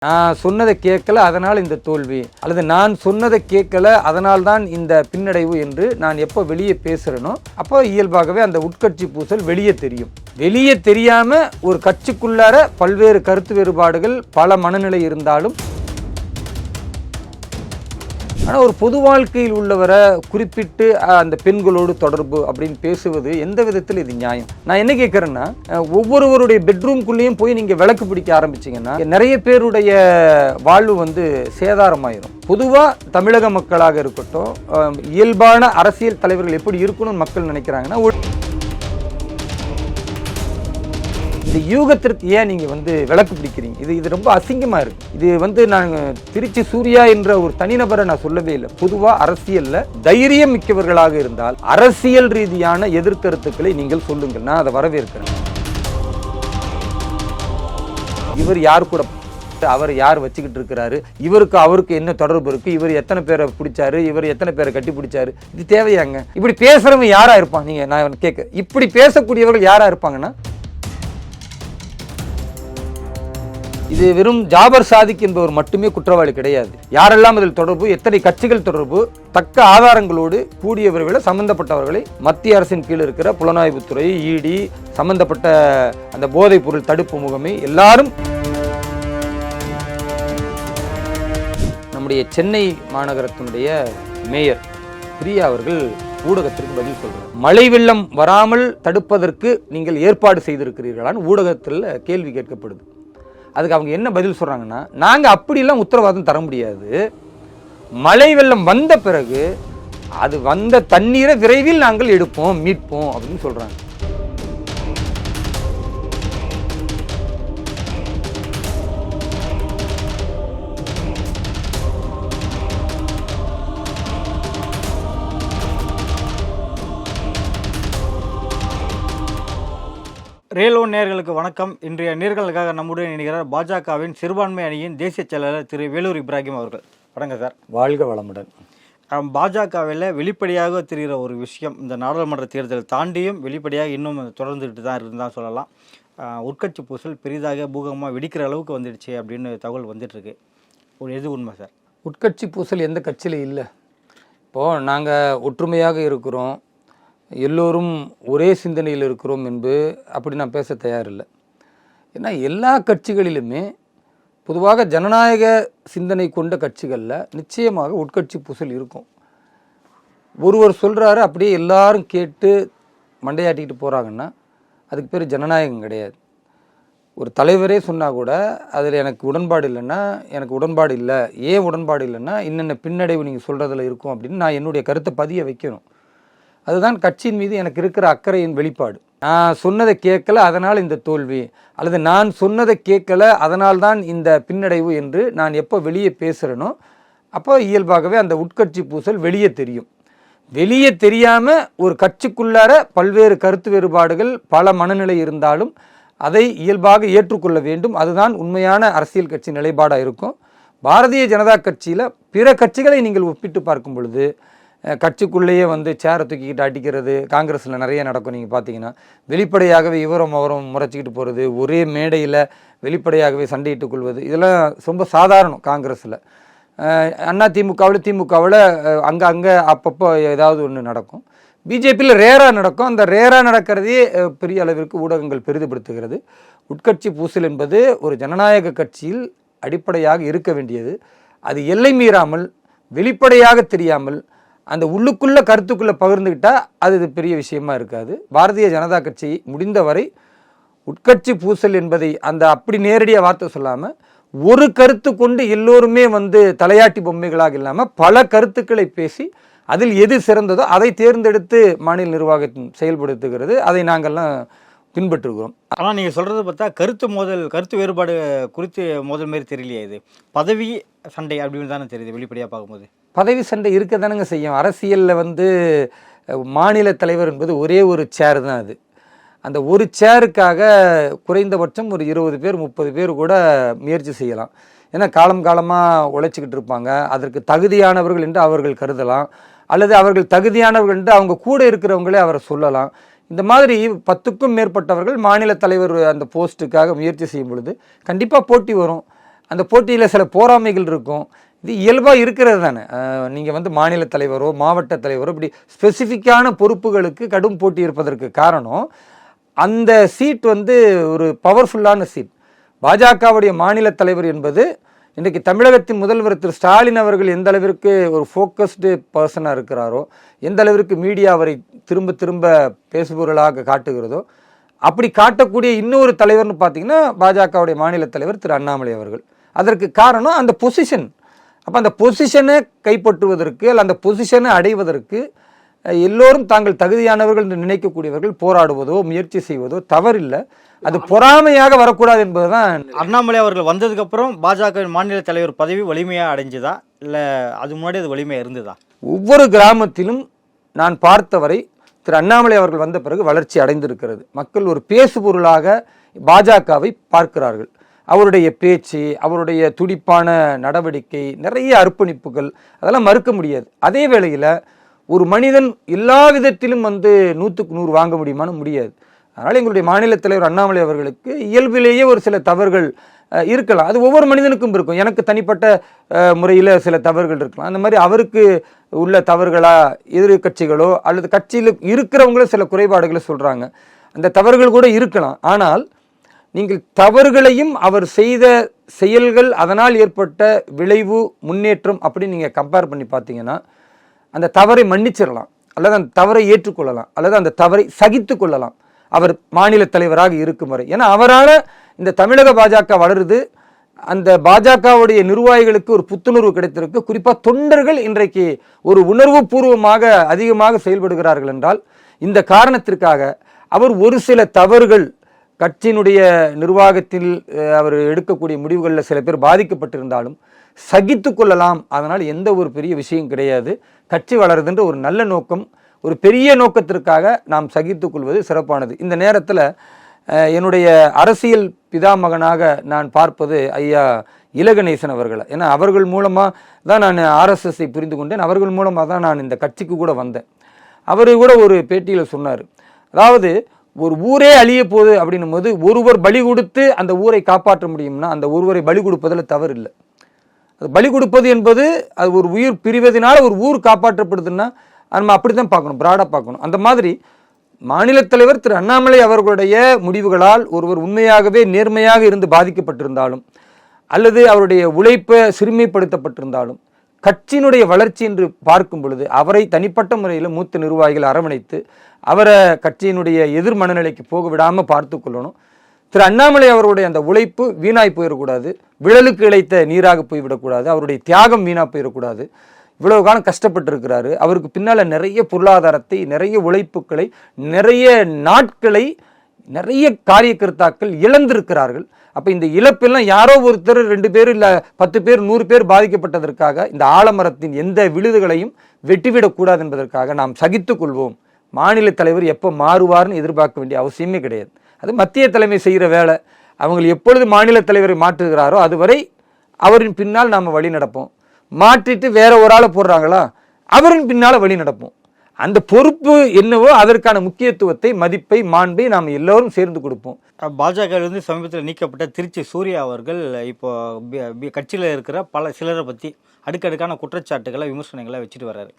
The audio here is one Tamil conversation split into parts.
நான் சொன்னதை கேட்கல அதனால் இந்த தோல்வி, அல்லது நான் சொன்னதை கேட்கல அதனால் தான் இந்த பின்னடைவு என்று நான் எப்போ வெளியே பேசுகிறேனோ அப்போ இயல்பாகவே அந்த உட்கட்சி பூசல் வெளியே தெரியும். வெளியே தெரியாம ஒரு கட்சிக்குள்ளார பல்வேறு கருத்து வேறுபாடுகள் பல மனநிலை இருந்தாலும், ஆனால் ஒரு பொது வாழ்க்கையில் உள்ளவரை குறிப்பிட்டு அந்த பெண்களோடு தொடர்பு அப்படின்னு பேசுவது எந்த விதத்தில் இது நியாயம்? நான் என்ன கேட்குறேன்னா, ஒவ்வொருவருடைய பெட்ரூம்குள்ளேயும் போய் நீங்கள் விளக்கு பிடிக்க ஆரம்பிச்சிங்கன்னா நிறைய பேருடைய வாழ்வு சேதாரமாயிரும். பொதுவாக தமிழக மக்களாக இருக்கட்டும், இயல்பான அரசியல் தலைவர்கள் எப்படி இருக்கணும்னு மக்கள் நினைக்கிறாங்கன்னா, இந்த யூகத்திற்கு ஏன் நீங்கள் விளக்கு பிடிக்கிறீங்க? இது ரொம்ப அசிங்கமாக இருக்குது. இது நான் திருச்சி சூர்யா என்ற ஒரு தனிநபரை நான் சொல்லவே இல்லை. பொதுவாக அரசியலில் தைரியம் மிக்கவர்களாக இருந்தால் அரசியல் ரீதியான எதிர்கருத்துக்களை நீங்கள் சொல்லுங்கள், நான் அதை வரவேற்கிறேன். இவர் யார் கூட, அவர் யார் வச்சுக்கிட்டு இருக்கிறாரு, இவருக்கு அவருக்கு என்ன தொடர்பு இருக்குது, இவர் எத்தனை பேரை பிடிச்சாரு, இவர் எத்தனை பேரை கட்டி பிடிச்சாரு, இது தேவையாங்க? இப்படி பேசுகிறவங்க யாராக இருப்பாங்க? நீங்கள் நான் கேட்க, இப்படி பேசக்கூடியவர்கள் யாராக இருப்பாங்கன்னா, இது வெறும் ஜாபர் சாதிக் என்பவர் மட்டுமே குற்றவாளி கிடையாது. யாரெல்லாம் அதில் தொடர்பு, எத்தனை கட்சிகள் தொடர்பு, தக்க ஆதாரங்களோடு கூடியவர்களை, சம்பந்தப்பட்டவர்களை மத்திய அரசின் கீழ் இருக்கிற புலனாய்வுத்துறை, இடி, சம்பந்தப்பட்ட அந்த போதைப் பொருள் தடுப்பு முகமை, எல்லாரும். நம்முடைய சென்னை மாநகரத்தினுடைய மேயர் பிரியா அவர்கள் ஊடகத்திற்கு பதில் சொல்றார். மழை வெள்ளம் வராமல் தடுப்பதற்கு நீங்கள் ஏற்பாடு செய்திருக்கிறீர்களான்னு ஊடகத்தில் கேள்வி கேட்கப்படுது. அதுக்கு அவங்க என்ன பதில் சொல்கிறாங்கன்னா, நாங்கள் அப்படிலாம் உத்தரவாதம் தர முடியாது, மழை வெள்ளம் வந்த பிறகு அது வந்த தண்ணீரை விரைவில் நாங்கள் எடுப்போம், மீட்போம் அப்படின்னு சொல்கிறாங்க. ரேலோ நேயர்களுக்கு வணக்கம். இன்றைய நேர்களுக்காக நம்முடன் இணைகிறார் பாஜகவின் சிறுபான்மை அணியின் தேசிய செயலாளர் திரு வேலூர் இப்ராஹிம் அவர்கள். வணக்கம் சார். வாழ்க வளமுடன். பாஜகவில் வெளிப்படையாக தெரிகிற ஒரு விஷயம், இந்த நாடாளுமன்ற தேர்தல் தாண்டியும் வெளிப்படையாக இன்னும் தொடர்ந்துட்டு தான் இருந்தால் சொல்லலாம். உட்கட்சி பூசல் பெரிதாக பூகமாக வெடிக்கிற அளவுக்கு வந்துடுச்சு அப்படின்னு தகவல் வந்துட்டுருக்கு. எது உண்மை சார்? உட்கட்சி பூசல் எந்த கட்சியில் இல்லை. இப்போது நாங்கள் ஒற்றுமையாக இருக்கிறோம், எல்லோரும் ஒரே சிந்தனையில் இருக்கிறோம் என்று அப்படி நான் பேச தயாரில்லை. ஏன்னா எல்லா கட்சிகளிலுமே பொதுவாக ஜனநாயக சிந்தனை கொண்ட கட்சிகளில் நிச்சயமாக உட்கட்சி பூசல் இருக்கும். ஒருவர் சொல்கிறாரு, அப்படியே எல்லாரும் கேட்டு மண்டையாட்டிக்கிட்டு போகிறாங்கன்னா அதுக்கு பேர் ஜனநாயகம் கிடையாது. ஒரு தலைவரே சொன்னால் கூட அதில் எனக்கு உடன்பாடு இல்லைன்னா, எனக்கு உடன்பாடு இல்லை, ஏன் உடன்பாடு இல்லைன்னா இன்னென்ன பின்னடைவு நீங்கள் சொல்கிறதுல இருக்கும் அப்படின்னு நான் என்னுடைய கருத்தை பதிய வைக்கணும். அதுதான் கட்சியின் மீது எனக்கு இருக்கிற அக்கறையின் வெளிப்பாடு. நான் சொன்னதை கேட்கல அதனால் இந்த தோல்வி, அல்லது நான் சொன்னதை கேட்கல அதனால் தான் இந்த பின்னடைவு என்று நான் எப்போ வெளியே பேசுகிறேனோ அப்போ இயல்பாகவே அந்த உட்கட்சி பூசல் வெளியே தெரியும். வெளியே தெரியாமல் ஒரு கட்சிக்குள்ளார பல்வேறு கருத்து வேறுபாடுகள் பல மனநிலை இருந்தாலும் அதை இயல்பாக ஏற்றுக்கொள்ள வேண்டும். அதுதான் உண்மையான அரசியல் கட்சி நிலைப்பாடாக இருக்கும். பாரதிய ஜனதா கட்சியில் பிற கட்சிகளை நீங்கள் ஒப்பிட்டு பார்க்கும் பொழுது கட்சிக்குள்ளேயே சேரை தூக்கிக்கிட்டு அடிக்கிறது காங்கிரஸில் நிறைய நடக்கும். நீங்கள் பார்த்தீங்கன்னா வெளிப்படையாகவே இவரும் அவரும் முறைச்சிக்கிட்டு போகிறது, ஒரே மேடையில் வெளிப்படையாகவே சண்டையிட்டுக் கொள்வது, இதெல்லாம் ரொம்ப சாதாரணம் காங்கிரஸில். திமுகவில் அங்கே அப்பப்போ ஏதாவது ஒன்று நடக்கும். பிஜேபியில் ரேராக நடக்கும். அந்த ரேராக நடக்கிறதே பெரிய அளவிற்கு ஊடகங்கள் பெரிதுபடுத்துகிறது. உட்கட்சி பூசல் என்பது ஒரு ஜனநாயக கட்சியில் அடிப்படையாக இருக்க வேண்டியது. அது எல்லை மீறாமல் வெளிப்படையாக தெரியாமல் அந்த உள்ளுக்குள்ள கருத்துக்குள்ளே பகிர்ந்துக்கிட்டால் அது பெரிய விஷயமா இருக்காது. பாரதிய ஜனதா கட்சி முடிந்தவரை உட்கட்சி பூசல் என்பதை அப்படி நேரடியாக வார்த்தை சொல்லாமல் ஒரு கருத்து கொண்டு எல்லோருமே தலையாட்டி பொம்மைகளாக இல்லாமல் பல கருத்துக்களை பேசி அதில் எது சிறந்ததோ அதை தேர்ந்தெடுத்து மாநில நிர்வாகம் செயல்படுத்துகிறது. அதை நாங்கள்லாம் பின்பற்றுகிறோம். ஆனால் நீங்கள் சொல்கிறது பார்த்தா கருத்து வேறுபாடு குறித்து மோதல் மாரி தெரியலையா? இது பதவி சண்டை அப்படின்னு தானே தெரியுது வெளிப்படையாக பார்க்கும்போது. பதவி சண்டை இருக்க தானங்க செய்யும். அரசியலில் மாநில தலைவர் என்பது ஒரே ஒரு சேர் தான். அது அந்த ஒரு சேருக்காக குறைந்தபட்சம் ஒரு 20 பேர் 30 பேர் கூட முயற்சி செய்யலாம். ஏன்னா காலமாக உழைச்சிக்கிட்டு இருப்பாங்க. அதற்கு தகுதியானவர்கள் என்று அவர்கள் கருதலாம், அல்லது அவர்கள் தகுதியானவர்கள் என்று அவங்க கூட இருக்கிறவங்களே அவரை சொல்லலாம். இந்த மாதிரி 10க்கும் மேற்பட்டவர்கள் மாநில தலைவர் அந்த போஸ்ட்டுக்காக முயற்சி செய்யும் பொழுது கண்டிப்பாக போட்டி வரும். அந்த போட்டியில் சில போராமைகள் இருக்கும். இது இயல்பாக இருக்கிறது தானே. நீங்கள் வந்து மாநில தலைவரோ மாவட்ட தலைவரோ இப்படி ஸ்பெசிஃபிக்கான பொறுப்புகளுக்கு கடும் போட்டி இருப்பதற்கு காரணம் அந்த சீட் வந்து ஒரு பவர்ஃபுல்லான சீட். பாஜகவுடைய மாநில தலைவர் என்பது இன்றைக்கு தமிழகத்தின் முதல்வர் திரு ஸ்டாலின் அவர்கள் எந்த அளவிற்கு ஒரு ஃபோக்கஸ்டு பர்சனாக இருக்கிறாரோ, எந்த அளவிற்கு மீடியா அவரை திரும்ப திரும்ப பேசுபொருளாக காட்டுகிறதோ, அப்படி காட்டக்கூடிய இன்னொரு தலைவர்னு பார்த்தீங்கன்னா பாஜகவுடைய மாநில தலைவர் திரு அண்ணாமலை அவர்கள். அதற்கு காரணம் அந்த பொசிஷன். அப்போ அந்த பொசிஷனை கைப்பற்றுவதற்கு அல்ல அந்த பொசிஷனை அடைவதற்கு எல்லோரும் தாங்கள் தகுதியானவர்கள் என்று நினைக்கக்கூடியவர்கள் போராடுவதோ முயற்சி செய்வதோ தவறில்லை. அது பொறாமையாக வரக்கூடாது என்பதுதான். அண்ணாமலை அவர்கள் வந்ததுக்கு அப்புறம் பாஜக மாநில தலைவர் பதவி வலிமையாக அடைஞ்சுதா இல்லை அது முன்னாடி அது வலிமையாக இருந்ததா? ஒவ்வொரு கிராமத்திலும் நான் பார்த்தவரை திரு அண்ணாமலை அவர்கள் வந்த பிறகு வளர்ச்சி அடைந்திருக்கிறது. மக்கள் ஒரு பேசுபொருளாக பாஜகவை பார்க்கிறார்கள். அவருடைய பேச்சு, அவருடைய துடிப்பான நடவடிக்கை, நிறைய அர்ப்பணிப்புகள், அதெல்லாம் மறுக்க முடியாது. அதே வேளையில் ஒரு மனிதன் எல்லா விதத்திலும் வந்து 100க்கு 100 வாங்க முடியுமான்னு முடியாது. அதனால் எங்களுடைய மாநில தலைவர் அண்ணாமலை அவர்களுக்கு இயல்பிலேயே ஒரு சில தவறுகள் இருக்கலாம். அது ஒவ்வொரு மனிதனுக்கும் இருக்கும். எனக்கு தனிப்பட்ட முறையில் சில தவறுகள் இருக்கலாம். அந்த மாதிரி அவருக்கு உள்ள தவறுகளா எதிர்கட்சிகளோ அல்லது கட்சியில் இருக்கிறவங்களும் சில குறைபாடுகளை சொல்கிறாங்க. அந்த தவறுகள் கூட இருக்கலாம். ஆனால் நீங்கள் தவறுகளையும் அவர் செய்த செயல்கள் அதனால் ஏற்பட்ட விளைவு முன்னேற்றம் அப்படின்னு நீங்கள் கம்பேர் பண்ணி பார்த்தீங்கன்னா அந்த தவறை மன்னிச்சிடலாம், அல்லது அந்த தவறை ஏற்றுக்கொள்ளலாம், அல்லது அந்த தவறை சகித்து கொள்ளலாம் அவர் மாநில தலைவராக இருக்கும் வரை. ஏன்னா அவரால் இந்த தமிழக பாஜக வளருது. அந்த பாஜகவுடைய நிர்வாகிகளுக்கு ஒரு புத்துணர்வு கிடைத்திருக்கு. குறிப்பாக தொண்டர்கள் இன்றைக்கு ஒரு உணர்வு பூர்வமாக அதிகமாக செயல்படுகிறார்கள் என்றால் இந்த காரணத்திற்காக அவர் ஒரு சில தவறுகள் கட்சியினுடைய நிர்வாகத்தில் அவர் எடுக்கக்கூடிய முடிவுகளில் சில பேர் பாதிக்கப்பட்டிருந்தாலும் சகித்து கொள்ளலாம். அதனால் எந்த ஒரு பெரிய விஷயம் கிடையாது. கட்சி வளருதுன்ற ஒரு நல்ல நோக்கம், ஒரு பெரிய நோக்கத்திற்காக நாம் சகித்து கொள்வது சிறப்பானது. இந்த நேரத்தில் என்னுடைய அரசியல் பிதாமகனாக நான் பார்ப்பது ஐயா இலகணேசன் அவர்களை. ஏன்னா அவர்கள் மூலமாக தான் நான் ஆர்எஸ்எஸ்ஸை புரிந்து கொண்டேன். அவர்கள் மூலமாக தான் நான் இந்த கட்சிக்கு கூட வந்தேன். அவர் கூட ஒரு பேட்டியில் சொன்னார், அதாவது ஒரு ஊரே அழிய போகுது அப்படின்னும் போது ஒருவர் பலி கொடுத்து அந்த ஊரை காப்பாற்ற முடியும்னா அந்த ஒருவரை பலி கொடுப்பதில் தவறு இல்லை. அது பலி கொடுப்பது என்பது அது ஒரு உயிர் பிரிவதனால ஒரு ஊர் காப்பாற்றப்படுதுன்னா நம்ம அப்படி தான் பார்க்கணும், பிராடாக பார்க்கணும். அந்த மாதிரி மாநில தலைவர் திரு அண்ணாமலை அவர்களுடைய முடிவுகளால் ஒருவர் உண்மையாகவே நேர்மையாக இருந்து பாதிக்கப்பட்டிருந்தாலும் அல்லது அவருடைய உழைப்பை சிறுமைப்படுத்தப்பட்டிருந்தாலும் கட்சியினுடைய வளர்ச்சி என்று பார்க்கும் பொழுது அவரை தனிப்பட்ட முறையில் மூத்த நிர்வாகிகள் அரவணைத்து அவரை கட்சியினுடைய எதிர் மனநிலைக்கு போக விடாமல் பார்த்து கொள்ளணும். திரு அண்ணாமலை அவருடைய அந்த உழைப்பு வீணாய் போயிடக்கூடாது, விழலுக்கு இழைத்த நீராக போய்விடக்கூடாது, அவருடைய தியாகம் வீணாக போயிடக்கூடாது. இவ்வளவு காலம் கஷ்டப்பட்டிருக்கிறாரு. அவருக்கு பின்னால் நிறைய பொருளாதாரத்தை, நிறைய உழைப்புகளை, நிறைய நாட்களை, நிறைய காரியகர்த்தாக்கள் இழந்திருக்கிறார்கள். அப்போ இந்த இழப்பெல்லாம் யாரோ ஒருத்தர் 2 பேர் இல்லை 10 பேர் 100 பேர் பாதிக்கப்பட்டதற்காக இந்த ஆலமரத்தின் எந்த விழுதுகளையும் வெட்டிவிடக்கூடாது என்பதற்காக நாம் சகித்து கொள்வோம். மாநில தலைவர் எப்போ மாறுவார்னு எதிர்பார்க்க வேண்டிய அவசியமே கிடையாது. அது மத்திய தலைமை செய்கிற வேலை. அவங்க எப்பொழுது மாநில தலைவரை மாற்றுகிறாரோ அதுவரை அவரின் பின்னால் நாம் வழி நடப்போம். மாற்றிட்டு வேற ஒரு ஆளை போடுறாங்களா, அவரின் பின்னால் வழி நடப்போம். அந்த பொறுப்பு என்னவோ அதற்கான முக்கியத்துவத்தை, மதிப்பை, மாண்பை நாம் எல்லோரும் சேர்ந்து கொடுப்போம். பாஜகவிலிருந்து சமீபத்தில் நீக்கப்பட்ட திருச்சி சூர்யா அவர்கள் இப்போ கட்சியில் இருக்கிற சிலரை பற்றி அடுக்கடுக்கான குற்றச்சாட்டுகளை விமர்சனங்களை வச்சுட்டு வர்றாரு.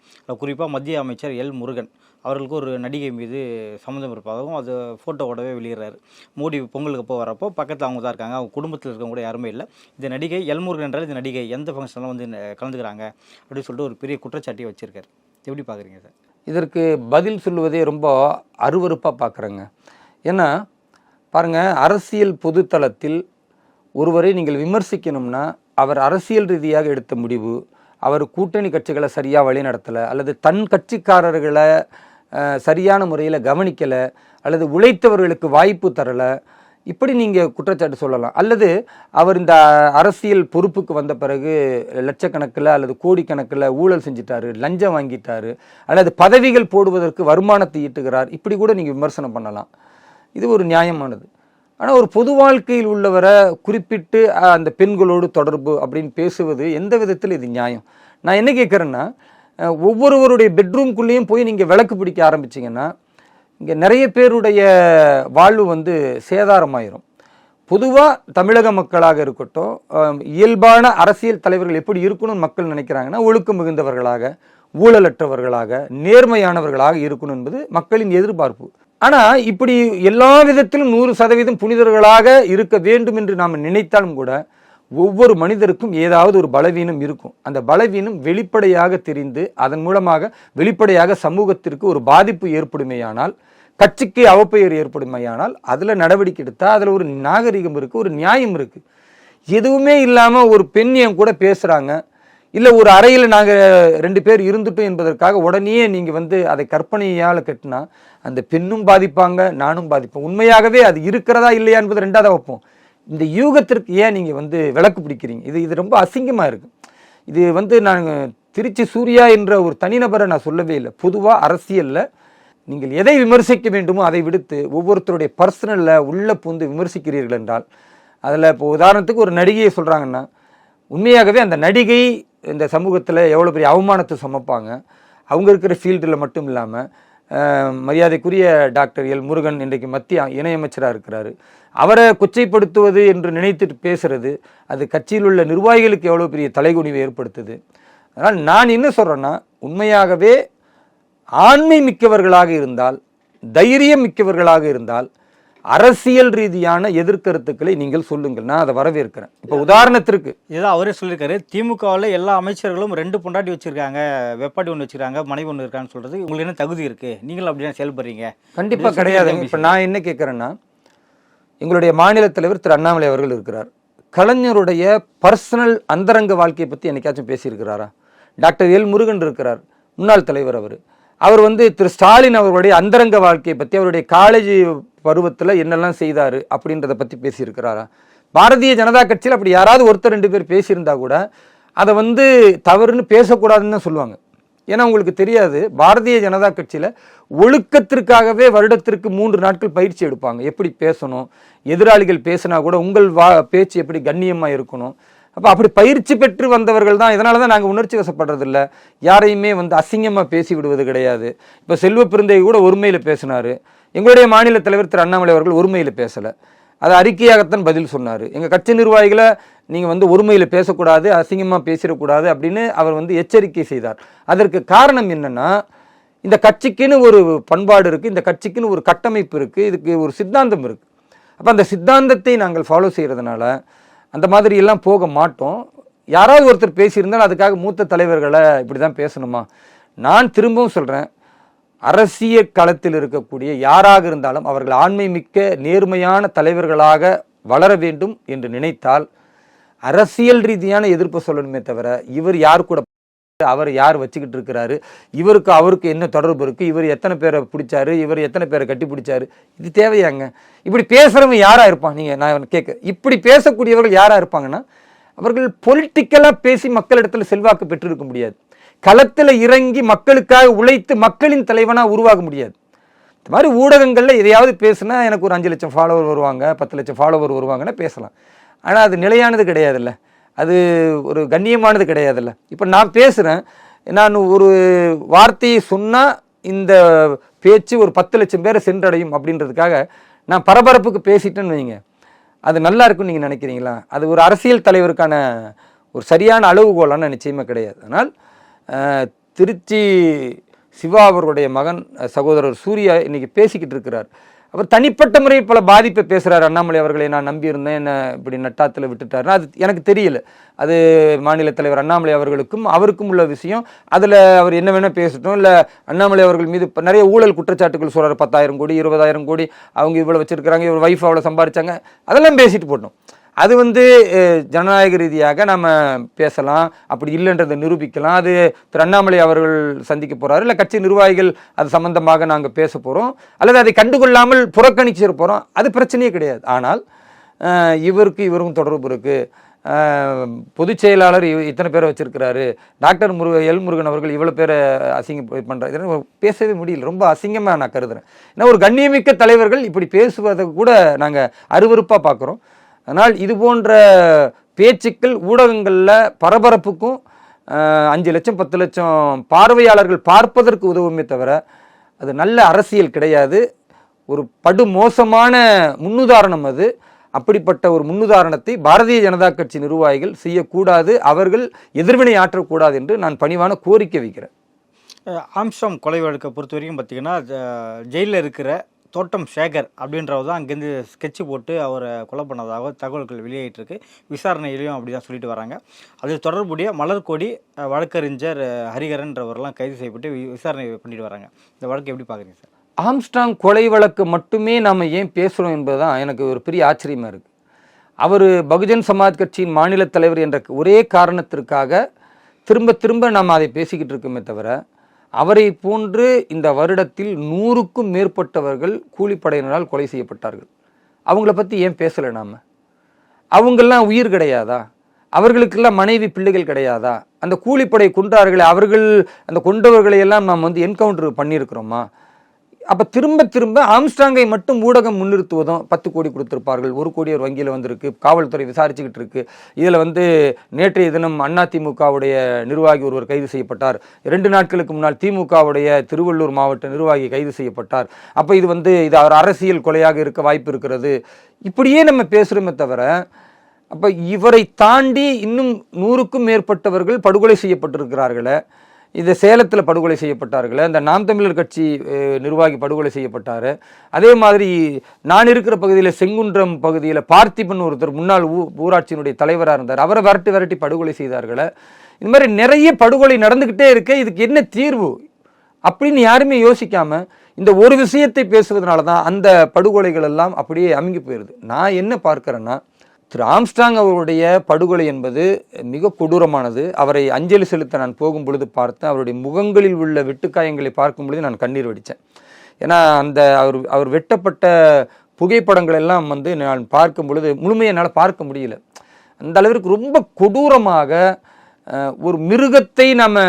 குறிப்பாக மத்திய அமைச்சர் எல் முருகன் அவர்களுக்கு ஒரு நடிகை மீது சம்மந்தம் இருப்பதாகவும் அது ஃபோட்டோவோடவே வெளியிடுறாரு. மோடி பொங்கலுக்கு அப்போ வரப்போ பக்கத்தில் அவங்க தான் இருக்காங்க, அவங்க குடும்பத்தில் இருக்கவங்க கூட யாருமே இல்லை. இந்த நடிகை எல் முருகன் என்றால் இந்த நடிகை எந்த ஃபங்க்ஷன்லாம் வந்து கலந்துக்கிறாங்க அப்படின்னு சொல்லிட்டு ஒரு பெரிய குற்றச்சாட்டி வச்சுருக்காரு. எப்படி பார்க்குறீங்க சார்? இதற்கு பதில் சொல்லுவதே ரொம்ப அருவருப்பாக பார்க்குறேங்க. ஏன்னா பாருங்கள், அரசியல் பொதுத்தளத்தில் ஒருவரை நீங்கள் விமர்சிக்கணும்னா அவர் அரசியல் ரீதியாக எடுத்த முடிவு, அவர் கூட்டணி கட்சிகளை சரியாக வழி நடத்தலை, அல்லது தன் கட்சிக்காரர்களை சரியான முறையில் கவனிக்கலை, அல்லது உழைத்தவர்களுக்கு வாய்ப்பு தரலை, இப்படி நீங்கள் குற்றச்சாட்டு சொல்லலாம். அல்லது அவர் இந்த அரசியல் பொறுப்புக்கு வந்த பிறகு லட்சக்கணக்கில் அல்லது கோடிக்கணக்கில் ஊழல் செஞ்சிட்டாரு, லஞ்சம் வாங்கிட்டாரு, அல்லது பதவிகள் போடுவதற்கு வருமானத்தை ஈட்டுகிறார், இப்படி கூட நீங்கள் விமர்சனம் பண்ணலாம். இது ஒரு நியாயமானது. ஆனால் ஒரு பொது வாழ்க்கையில் உள்ளவரை குறிப்பிட்டு அந்த பெண்களோடு தொடர்பு அப்படின்னு பேசுவது எந்த விதத்தில் இது நியாயம்? நான் என்ன கேட்குறேன்னா, ஒவ்வொருவருடைய பெட்ரூம்குள்ளேயும் போய் நீங்கள் விளக்கு பிடிக்க ஆரம்பிச்சிங்கன்னா இங்கே நிறைய பேருடைய வாழ்வு வந்து சேதாரமாயிரும். பொதுவாக தமிழக மக்களாக இருக்கட்டும், இயல்பான அரசியல் தலைவர்கள் எப்படி இருக்கணும்னு மக்கள் நினைக்கிறாங்கன்னா ஒழுக்கம் மிகுந்தவர்களாக, ஊழலற்றவர்களாக, நேர்மையானவர்களாக இருக்கணும் என்பது மக்களின் எதிர்பார்ப்பு. ஆனால் இப்படி எல்லா விதத்திலும் 100% புனிதர்களாக இருக்க வேண்டும் என்று நாம் நினைத்தாலும் கூட ஒவ்வொரு மனிதருக்கும் ஏதாவது ஒரு பலவீனம் இருக்கும். அந்த பலவீனம் வெளிப்படையாக தெரிந்து அதன் மூலமாக வெளிப்படையாக சமூகத்திற்கு ஒரு பாதிப்பு ஏற்படுமேயானால், கட்சிக்கு அவப்பெயர் ஏற்படுமையானால் அதில் நடவடிக்கை எடுத்தால் அதில் ஒரு நாகரிகம் இருக்குது, ஒரு நியாயம் இருக்குது. எதுவுமே இல்லாமல் ஒரு பெண் என் கூட பேசுகிறாங்க, இல்லை ஒரு அறையில் நாங்கள் 2 பேர் இருந்துட்டோம் என்பதற்காக உடனே நீங்கள் அதை கற்பனையால் கட்டினா அந்த பெண்ணும் பாதிப்பாங்க, நானும் பாதிப்பேன். உண்மையாகவே அது இருக்கிறதா இல்லையா என்பது ரெண்டாவது வைப்போம். இந்த யூகத்திற்கு ஏன் நீங்கள் விளக்கு பிடிக்கிறீங்க? இது ரொம்ப அசிங்கமாக இருக்குது. இது நான் திருச்சி சூர்யா என்ற ஒரு தனிநபரை நான் சொல்லவே இல்லை. பொதுவாக அரசியலில் நீங்கள் எதை விமர்சிக்க வேண்டுமோ அதை விடுத்து ஒவ்வொருத்தருடைய பர்சனலில் உள்ள பூந்து விமர்சிக்கிறீர்கள் என்றால், அதில் இப்போ உதாரணத்துக்கு ஒரு நடிகையை சொல்கிறாங்கன்னா, உண்மையாகவே அந்த நடிகை இந்த சமூகத்தில் எவ்வளோ பெரிய அவமானத்தை சுமப்பாங்க. அவங்க இருக்கிற ஃபீல்டில் மட்டும் இல்லாமல் மரியாதைக்குரிய டாக்டர் எல் முருகன் இன்றைக்கு மத்திய இணையமைச்சராக இருக்கிறாரு. அவரை கொச்சைப்படுத்துவது என்று நினைத்துட்டு பேசுறது அது கட்சியில் உள்ள நிர்வாகிகளுக்கு எவ்வளோ பெரிய தலைகுனிவை ஏற்படுத்துது. அதனால் நான் என்ன சொல்கிறேன்னா, உண்மையாகவே ஆண்மை மிக்கவர்களாக இருந்தால், தைரியம் மிக்கவர்களாக இருந்தால், அரசியல் ரீதியான எதிர்கருத்துக்களை நீங்கள் சொல்லுங்கள், நான் அதை வரவேற்கிறேன். இப்போ உதாரணத்திற்கு இதுதான் அவரே சொல்லியிருக்காரு, திமுகவில் எல்லா அமைச்சர்களும் 2 பொண்டாட்டி வச்சிருக்காங்க, வெப்பாட்டி ஒன்று வச்சிருக்காங்க, மனைவி ஒன்று இருக்கான்னு சொல்றது உங்களுக்கு என்ன தகுதி இருக்கு, நீங்களும் அப்படின்னா செயல்படுறீங்க? கண்டிப்பாக கிடையாதுங்க. இப்போ நான் என்ன கேட்குறேன்னா, எங்களுடைய மாநில தலைவர் திரு அண்ணாமலை அவர்கள் இருக்கிறார். கலைஞருடைய பர்சனல் அந்தரங்க வாழ்க்கையை பற்றி என்னைக்காச்சும் பேசியிருக்கிறாரா? டாக்டர் எல் முருகன் இருக்கிறார், முன்னாள் தலைவர். அவர் திரு ஸ்டாலின் அவர்களுடைய அந்தரங்க வாழ்க்கையை பற்றி, அவருடைய காலேஜ் பருவத்தில் என்னெல்லாம் செய்தார் அப்படின்றத பற்றி பேசியிருக்கிறாரா? பாரதிய ஜனதா கட்சியில் அப்படி யாராவது ஒருத்தர் 2 பேர் பேசியிருந்தா கூட அதை தவறுன்னு பேசக்கூடாதுன்னு தான் சொல்லுவாங்க. ஏன்னா உங்களுக்கு தெரியாது, பாரதிய ஜனதா கட்சியில் ஒழுக்கத்திற்காகவே வருடத்திற்கு 3 நாட்கள் பயிற்சி எடுப்பாங்க. எப்படி பேசணும், எதிராளிகள் பேசினா கூட உங்கள் பேச்சு எப்படி கண்ணியமாக இருக்கணும். அப்போ அப்படி பயிற்சி பெற்று வந்தவர்கள் தான். இதனால தான் நாங்கள் உணர்ச்சி வசப்படுறதில்ல, யாரையுமே அசிங்கமாக பேசி விடுவது கிடையாது. இப்போ செல்வ பிறந்தகை கூட ஒருமையில் பேசினார். எங்களுடைய மாநில தலைவர் திரு அண்ணாமலை அவர்கள் ஒருமையில் பேசலை, அது அறிக்கையாகத்தான் பதில் சொன்னார். எங்கள் கட்சி நிர்வாகிகளை நீங்கள் ஒருமையில் பேசக்கூடாது, அசிங்கமாக பேசிடக்கூடாது அப்படின்னு அவர் எச்சரிக்கை செய்தார். அதற்கு காரணம் என்னென்னா, இந்த கட்சிக்குன்னு ஒரு பண்பாடு இருக்குது, இந்த கட்சிக்குன்னு ஒரு கட்டமைப்பு இருக்குது, இதுக்கு ஒரு சித்தாந்தம் இருக்குது. அப்போ அந்த சித்தாந்தத்தை நாங்கள் ஃபாலோ செய்கிறதுனால அந்த மாதிரி எல்லாம் போக மாட்டோம். யாராவது ஒருத்தர் பேசியிருந்தால் அதுக்காக மூத்த தலைவர்களை இப்படி தான் பேசணுமா? நான் திரும்பவும் சொல்கிறேன், அரசியல் களத்தில் இருக்கக்கூடிய யாராக இருந்தாலும் அவர்கள் ஆண்மை மிக்க நேர்மையான தலைவர்களாக வளர வேண்டும் என்று நினைத்தால் அரசியல் ரீதியான எதிர்ப்பு சொல்லணுமே தவிர, இவர் யார் கூட, அவர் யார் வச்சுக்கிட்டு இருக்கிறாரு, இவருக்கு அவருக்கு என்ன தொடர்பு இருக்குது, இவர் எத்தனை பேரை பிடிச்சாரு, இவர் எத்தனை பேரை கட்டி பிடிச்சாரு, இது தேவையாங்க? இப்படி பேசுகிறவங்க யாராக இருப்பான்? நான் கேட்க, இப்படி பேசக்கூடியவர்கள் யாராக இருப்பாங்கன்னா, அவர்கள் பொலிட்டிக்கலாக பேசி மக்களிடத்தில் செல்வாக்கு பெற்றிருக்க முடியாது, களத்தில் இறங்கி மக்களுக்காக உழைத்து மக்களின் தலைவனாக உருவாக முடியாது. இந்த மாதிரி ஊடகங்களில் எதையாவது பேசுனா எனக்கு ஒரு 5 லட்சம் ஃபாலோவர் வருவாங்க, 10 லட்சம் ஃபாலோவர் வருவாங்கன்னா பேசலாம். ஆனால் அது நிலையானது கிடையாதுல்ல, அது ஒரு கண்ணியமானது கிடையாதுல்ல. இப்போ நான் பேசுகிறேன், நான் ஒரு வார்த்தையை சொன்னால் இந்த பேச்சு ஒரு 10 லட்சம் பேரை சென்றடையும் அப்படின்றதுக்காக நான் பரபரப்புக்கு பேசிட்டேன்னு வைங்க, அது நல்லா இருக்குன்னு நீங்கள் நினைக்கிறீங்களா? அது ஒரு அரசியல் தலைவருக்கான ஒரு சரியான அளவுகோலான நிச்சயமாக கிடையாது. அதனால் திருச்சி சிவா அவர்களுடைய மகன் சகோதரர் சூர்யா இன்னைக்கு பேசிக்கிட்டு இருக்கிறார். அவர் தனிப்பட்ட முறையில் பல பாதிப்பை பேசுகிறார். அண்ணாமலை அவர்களை நான் நம்பியிருந்தேன், என்ன இப்படி நட்டாத்தில் விட்டுட்டாருன்னா அது எனக்கு தெரியல. அது மாநில தலைவர் அண்ணாமலை அவர்களுக்கும் அவருக்கும் உள்ள விஷயம். அதில் அவர் என்ன வேணால் பேசட்டும். இல்லை அண்ணாமலை அவர்கள் மீது நிறைய ஊழல் குற்றச்சாட்டுகள் சொல்கிறார், 10,000 கோடி 20,000 கோடி அவங்க இவ்வளோ வச்சுருக்கிறாங்க, இவர் வைஃப் அவ்வளோ சம்பாதிச்சாங்க, அதெல்லாம் பேசிட்டு போட்டோம். அது ஜனநாயக ரீதியாக நம்ம பேசலாம், அப்படி இல்லைன்றதை நிரூபிக்கலாம். அது திரு அண்ணாமலை அவர்கள் சந்திக்க போகிறாரு, இல்லை கட்சி நிர்வாகிகள் அது சம்பந்தமாக நாங்கள் பேச போகிறோம், அல்லது அதை கண்டுகொள்ளாமல் புறக்கணிச்சிட போகிறோம், அது பிரச்சனையே கிடையாது. ஆனால் இவருக்கும் தொடர்பு இருக்குது, பொதுச் செயலாளர் இத்தனை பேரை வச்சிருக்கிறாரு, டாக்டர் எல் முருகன் அவர்கள் இவ்வளோ பேரை அசிங்கம் பண்ணுறாரு, இதெல்லாம் பேசவே முடியல, ரொம்ப அசிங்கமாக நான் கருதுகிறேன். ஏன்னா ஒரு கண்ணியமிக்க தலைவர்கள் இப்படி பேசுவதை கூட நாங்கள் அருவருப்பாக பார்க்குறோம். அதனால் இது போன்ற பேச்சுக்கள் ஊடகங்களில் பரபரப்புக்கும் 5 லட்சம் 10 லட்சம் பார்வையாளர்கள் பார்ப்பதற்கு உதவுமே தவிர அது நல்ல அரசியல் கிடையாது. ஒரு படு மோசமான முன்னுதாரணம் அது. அப்படிப்பட்ட ஒரு முன்னுதாரணத்தை பாரதிய ஜனதா கட்சி நிர்வாகிகள் செய்யக்கூடாது, அவர்கள் எதிர்வினை ஆற்றக்கூடாது என்று நான் பணிவான கோரிக்கை வைக்கிறேன். ஆம்ஸ்ட்ராங் கொலை வழக்கை பொறுத்த வரைக்கும் பார்த்தீங்கன்னா ஜெயிலில் இருக்கிற தோட்டம் சேகர் அப்படின்றவர் தான் அங்கேருந்து ஸ்கெட்சு போட்டு அவரை கொலை பண்ணதாக தகவல்கள் வெளியாகிட்டு விசாரணையிலையும் அப்படி தான் சொல்லிட்டு வராங்க. அதில் தொடர்புடைய மலர்கொடி வழக்கறிஞர் ஹரிகரன்றவரெல்லாம் கைது செய்யப்பட்டு விசாரணை பண்ணிட்டு வராங்க. இந்த வழக்கு எப்படி பார்க்குறீங்க சார்? ஆம்ஸ்ட்ராங் கொலை வழக்கு மட்டுமே நாம் ஏன் பேசுகிறோம் என்பதுதான் எனக்கு ஒரு பெரிய ஆச்சரியமாக இருக்குது. அவர் பகுஜன் சமாஜ் கட்சியின் மாநில தலைவர் என்ற ஒரே காரணத்திற்காக திரும்ப திரும்ப நாம் அதை பேசிக்கிட்டு இருக்கோமே தவிர, அவரை போன்று இந்த வருடத்தில் 100க்கும் மேற்பட்டவர்கள் கூலிப்படையினரால் கொலை செய்யப்பட்டார்கள். அவங்கள பற்றி ஏன் பேசலை நாம்? அவங்கெல்லாம் உயிர் கிடையாதா? அவர்களுக்கெல்லாம் மனைவி பிள்ளைகள் கிடையாதா? அந்த கூலிப்படை கொன்றார்களே, அவர்கள் அந்த கொண்டவர்களை எல்லாம் நாம் என்கவுண்டர் பண்ணியிருக்கிறோமா? அப்போ திரும்ப திரும்ப ஆம்ஸ்ட்ராங்கை மட்டும் ஊடகம் முன்னிறுத்துவதும் 10 கோடி கொடுத்துருப்பார்கள், 1 கோடி ஒரு வங்கியில் வந்திருக்கு, காவல்துறை விசாரிச்சுக்கிட்டு இருக்கு. இதில் நேற்றைய தினம் அதிமுகவுடைய நிர்வாகி ஒருவர் கைது செய்யப்பட்டார். 2 நாட்களுக்கு முன்னால் திமுகவுடைய திருவள்ளூர் மாவட்ட நிர்வாகி கைது செய்யப்பட்டார். அப்போ இது அவர் அரசியல் கொலையாக இருக்க வாய்ப்பு இருக்கிறது. இப்படியே நம்ம பேசுகிறோமே தவிர, அப்போ இவரை தாண்டி இன்னும் 100க்கும் மேற்பட்டவர்கள் படுகொலை செய்யப்பட்டிருக்கிறார்களே. இது சேலத்தில் படுகொலை செய்யப்பட்டார்கள், இந்த நாம் தமிழர் கட்சி நிர்வாகி படுகொலை செய்யப்பட்டார். அதே மாதிரி நான் இருக்கிற பகுதியில் செங்குன்றம் பகுதியில் பார்த்திபன் ஒருத்தர் முன்னாள் ஊராட்சியினுடைய தலைவராக இருந்தார், அவரை விரட்டி படுகொலை செய்தார்கள். இந்த மாதிரி நிறைய படுகொலை நடந்துக்கிட்டே இருக்க, இதுக்கு என்ன தீர்வு அப்படின்னு யாருமே யோசிக்காமல் இந்த ஒரு விஷயத்தை பேசுவதனால தான் அந்த படுகொலைகள் எல்லாம் அப்படியே அமுங்கி போயிடுது. நான் என்ன பார்க்குறேன்னா, திரு ஆம்ஸ்ட்ராங் அவருடைய படுகொலை என்பது மிக கொடூரமானது. அவரை அஞ்சலி செலுத்த நான் போகும் பொழுது பார்த்தேன், அவருடைய முகங்களில் உள்ள வெட்டுக்காயங்களை பார்க்கும் பொழுது நான் கண்ணீர் வடித்தேன். ஏன்னா அவர் வெட்டப்பட்ட புகைப்படங்கள் எல்லாம் நான் பார்க்கும் பொழுது முழுமையை என்னால் பார்க்க முடியல. அந்த அளவிற்கு ரொம்ப கொடூரமாக, ஒரு மிருகத்தை நம்ம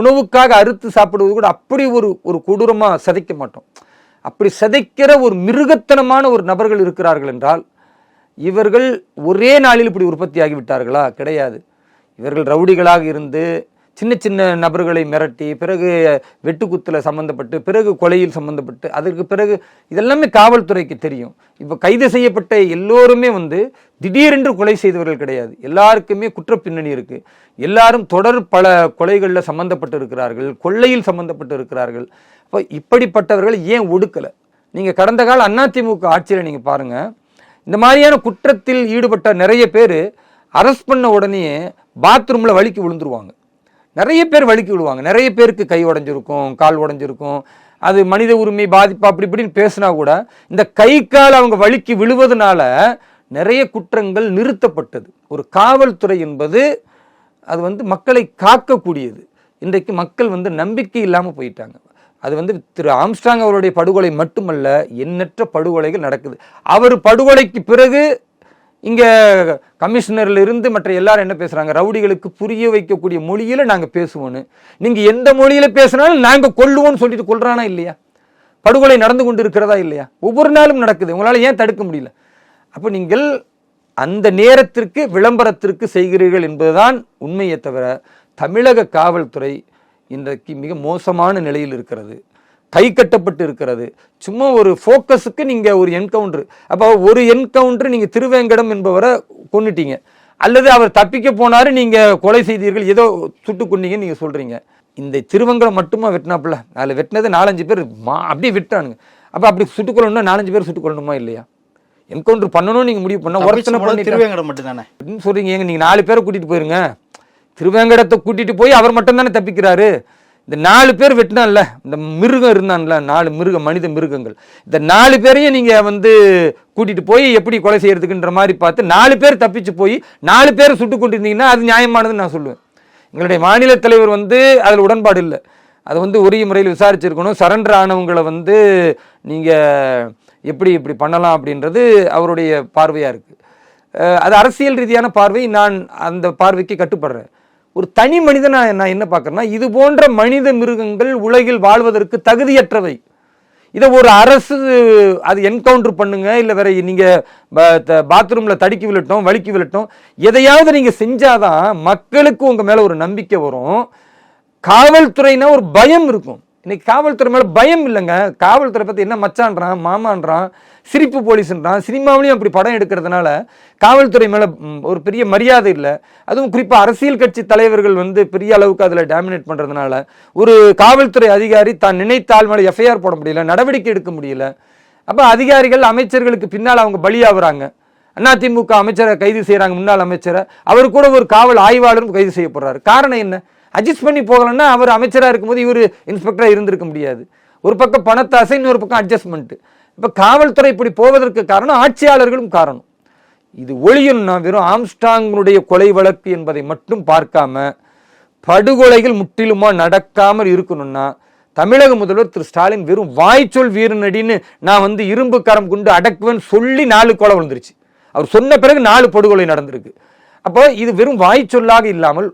உணவுக்காக அறுத்து சாப்பிடுவது கூட அப்படி ஒரு கொடூரமாக சிதைக்க மாட்டோம். அப்படி சிதைக்கிற ஒரு மிருகத்தனமான ஒரு நபர்கள் இருக்கிறார்கள் என்றால், இவர்கள் ஒரே நாளில் இப்படி உற்பத்தி ஆகிவிட்டார்களா? கிடையாது. இவர்கள் ரவுடிகளாக இருந்து சின்ன சின்ன நபர்களை மிரட்டி, பிறகு வெட்டுக்குத்தில் சம்மந்தப்பட்டு, பிறகு கொலையில் சம்மந்தப்பட்டு, அதற்கு பிறகு இதெல்லாமே காவல்துறைக்கு தெரியும். இப்போ கைது செய்யப்பட்ட எல்லோருமே திடீரென்று கொலை செய்தவர்கள் கிடையாது. எல்லாருக்குமே குற்ற பின்னணி இருக்குது. எல்லாரும் தொடர் பல கொலைகளில் சம்மந்தப்பட்டு இருக்கிறார்கள், கொள்ளையில் சம்மந்தப்பட்டு இருக்கிறார்கள். இப்போ இப்படிப்பட்டவர்கள் ஏன் ஒடுக்கலை? நீங்கள் கடந்த கால அதிமுக ஆட்சியில் நீங்கள் பாருங்கள், இந்த மாதிரியான குற்றத்தில் ஈடுபட்ட நிறைய பேர் அரெஸ்ட் பண்ண உடனே பாத்ரூமில் வலிக்கு விழுந்துருவாங்க. நிறைய பேர் வலிக்கு விழுவாங்க. நிறைய பேருக்கு கை உடஞ்சிருக்கும், கால் உடஞ்சிருக்கும். அது மனித உரிமை பாதிப்பு அப்படி இப்படின்னு பேசினா கூட, இந்த கை கால் அவங்க வலிக்கு விழுவதனால நிறைய குற்றங்கள் நிறுத்தப்பட்டது. ஒரு காவல்துறை என்பது அது மக்களை காக்கக்கூடியது. இன்றைக்கு மக்கள் நம்பிக்கை இல்லாமல் போயிட்டாங்க. அது திரு ஆம்ஸ்ட்ராங் அவருடைய படுகொலை மட்டுமல்ல, எண்ணற்ற படுகொலைகள் நடக்குது. அவர் படுகொலைக்கு பிறகு இங்கே கமிஷனர்ல இருந்து மற்ற எல்லாரும் என்ன பேசுகிறாங்க, ரவுடிகளுக்கு புரிய வைக்கக்கூடிய மொழியில் நாங்கள் பேசுவோன்னு. நீங்கள் எந்த மொழியில் பேசினாலும் நாங்கள் கொல்லுவோன்னு சொல்லிட்டு கொல்றானா இல்லையா? படுகொலை நடந்து கொண்டு இருக்கிறதா இல்லையா? ஒவ்வொரு நாளும் நடக்குது. உங்களால் ஏன் தடுக்க முடியல? அப்போ நீங்கள் அந்த நேரத்திற்கு விளம்பரத்திற்கு செய்கிறீர்கள் என்பதுதான் உண்மையை தவிர, தமிழக காவல்துறை இன்றைக்கு மிக மோசமான நிலையில் இருக்கிறது, கை கட்டப்பட்டு இருக்கிறது. சும்மா ஒரு ஃபோக்கஸுக்கு நீங்கள் ஒரு என்கவுண்டர், அப்போ ஒரு என்கவுண்டர் நீங்கள் திருவேங்கடம் என்பவரை கொன்னுட்டீங்க, அல்லது அவர் தப்பிக்க போனாரு, நீங்கள் கொலை செய்தீர்கள், ஏதோ சுட்டு கொண்டீங்கன்னு நீங்கள் சொல்கிறீங்க. இந்த திருவங்கடம் மட்டுமா வெட்டினாப்புல? அதில் வெட்டினது 4-5 பேர் அப்படியே விட்டானுங்க. அப்போ அப்படி சுட்டுக்கொள்ளணும்னா 4-5 பேர் சுட்டுக்கொள்ளணுமா இல்லையா? என்கவுண்டர் பண்ணணும் நீங்கள் முடிவு பண்ண ஒருத்தனை பண்ணி திருவேங்கடம் மட்டும் தானே சொல்கிறீங்க. ஏங்க நீங்கள் 4 பேரை கூட்டிகிட்டு போயிருங்க, திருவேங்கடத்தை கூட்டிகிட்டு போய் அவர் மட்டும் தானே தப்பிக்கிறாரு. இந்த 4 பேர் வெட்டினான்ல, இந்த மிருகம் இருந்தான்ல, 4 மனித மிருகங்கள், இந்த 4 பேரையும் நீங்கள் கூட்டிகிட்டு போய் எப்படி கொலை செய்யறதுக்குன்ற மாதிரி பார்த்து 4 பேர் தப்பிச்சு போய் 4 பேரை சுட்டு கொண்டிருந்தீங்கன்னா அது நியாயமானதுன்னு நான் சொல்லுவேன். எங்களுடைய மாநில தலைவர் அதில் உடன்பாடு இல்லை. அதை உரிய முறையில் விசாரிச்சிருக்கணும். சரண்டர் ஆனவங்களை நீங்கள் எப்படி இப்படி பண்ணலாம் அப்படின்றது அவருடைய பார்வையாக இருக்குது. அது அரசியல் ரீதியான பார்வை. நான் அந்த பார்வைக்கு கட்டுப்படுறேன். ஒரு தனி மனிதனா நான் என்ன பார்க்குறேன்னா, இது போன்ற மனித மிருகங்கள் உலகில் வாழ்வதற்கு தகுதியற்றவை. இதை ஒரு அரசு அது என்கவுண்டர் பண்ணுங்க, இல்லை வேற நீங்கள் பாத்ரூமில் தடுக்கி விழட்டும், வலிக்கி விழட்டும், எதையாவது நீங்கள் செஞ்சாதான் மக்களுக்கு உங்கள் மேலே ஒரு நம்பிக்கை வரும். காவல்துறைனா ஒரு பயம் இருக்கும். இன்னைக்கு காவல்துறை மேலே பயம் இல்லைங்க. காவல்துறை பற்றி என்ன மச்சான்றான், மாமான்றான், சிரிப்பு போலீஸ்ன்றான். சினிமாவிலையும் அப்படி படம் எடுக்கிறதுனால காவல்துறை மேலே ஒரு பெரிய மரியாதை இல்லை. அதுவும் குறிப்பாக அரசியல் கட்சி தலைவர்கள் வந்து பெரிய அளவுக்கு அதில் டாமினேட் பண்ணுறதுனால ஒரு காவல்துறை அதிகாரி தான் நினைத்தால் மேலே எஃப்ஐஆர் போட முடியல, நடவடிக்கை எடுக்க முடியல. அப்போ அதிகாரிகள் அமைச்சர்களுக்கு பின்னால் அவங்க பலியாகிறாங்க. அதிமுக அமைச்சரை கைது செய்கிறாங்க, முன்னாள் அமைச்சரை. அவர் கூட ஒரு காவல் ஆய்வாளரும் கைது செய்யப்படுறாரு. காரணம் என்ன? அட்ஜஸ்ட் பண்ணி போகலன்னா அவர் அமைச்சராக இருக்கும்போது இவர் இன்ஸ்பெக்டராக இருந்திருக்க முடியாது. ஒரு பக்கம் பணத்தாசை, இன்னொரு பக்கம் அட்ஜஸ்ட்மெண்ட். இப்போ காவல்துறை இப்படி போவதற்கு காரணம் ஆட்சியாளர்களும் காரணம். இது ஒழியணும்னா வெறும் ஆம்ஸ்டாங்கினுடைய கொலை வழக்கு என்பதை மட்டும் பார்க்காம படுகொலைகள் முற்றிலுமா நடக்காமல் இருக்கணும்னா தமிழக முதல்வர் திரு ஸ்டாலின் வெறும் வாய்ச்சொல் வீரனடின்னு நான் வந்து இரும்பு கரம் கொண்டு அடக்குவேன்னு சொல்லி 4 கொலை விழுந்துருச்சு. அவர் சொன்ன பிறகு 4 படுகொலை நடந்திருக்கு. அப்போ இது வெறும் வாய்ச்சொல்லாக இல்லாமல்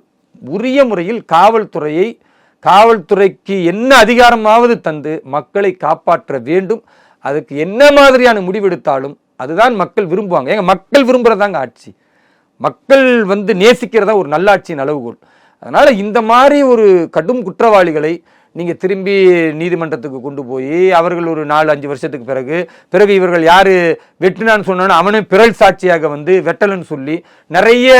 உரிய முறையில் காவல்துறைக்கு என்ன அதிகாரமாவது தந்து மக்களை காப்பாற்ற வேண்டும். அதுக்கு என்ன மாதிரியான முடிவெடுத்தாலும் அதுதான் மக்கள் விரும்புவாங்க. ஏங்க, மக்கள் விரும்புறதாங்க ஆட்சி. மக்கள் வந்து நேசிக்கிறதா ஒரு நல்லாட்சியின் அளவுகோல். அதனால இந்த மாதிரி ஒரு கடும் குற்றவாளிகளை நீங்க திரும்பி நீதிமன்றத்துக்கு கொண்டு போய் அவர்கள் ஒரு 4-5 வருஷத்துக்கு பிறகு இவர்கள் யாரு வெட்டினான்னு சொன்னாலும் அவனே பிறல் சாட்சியாக வந்து வெட்டலன்னு சொல்லி நிறைய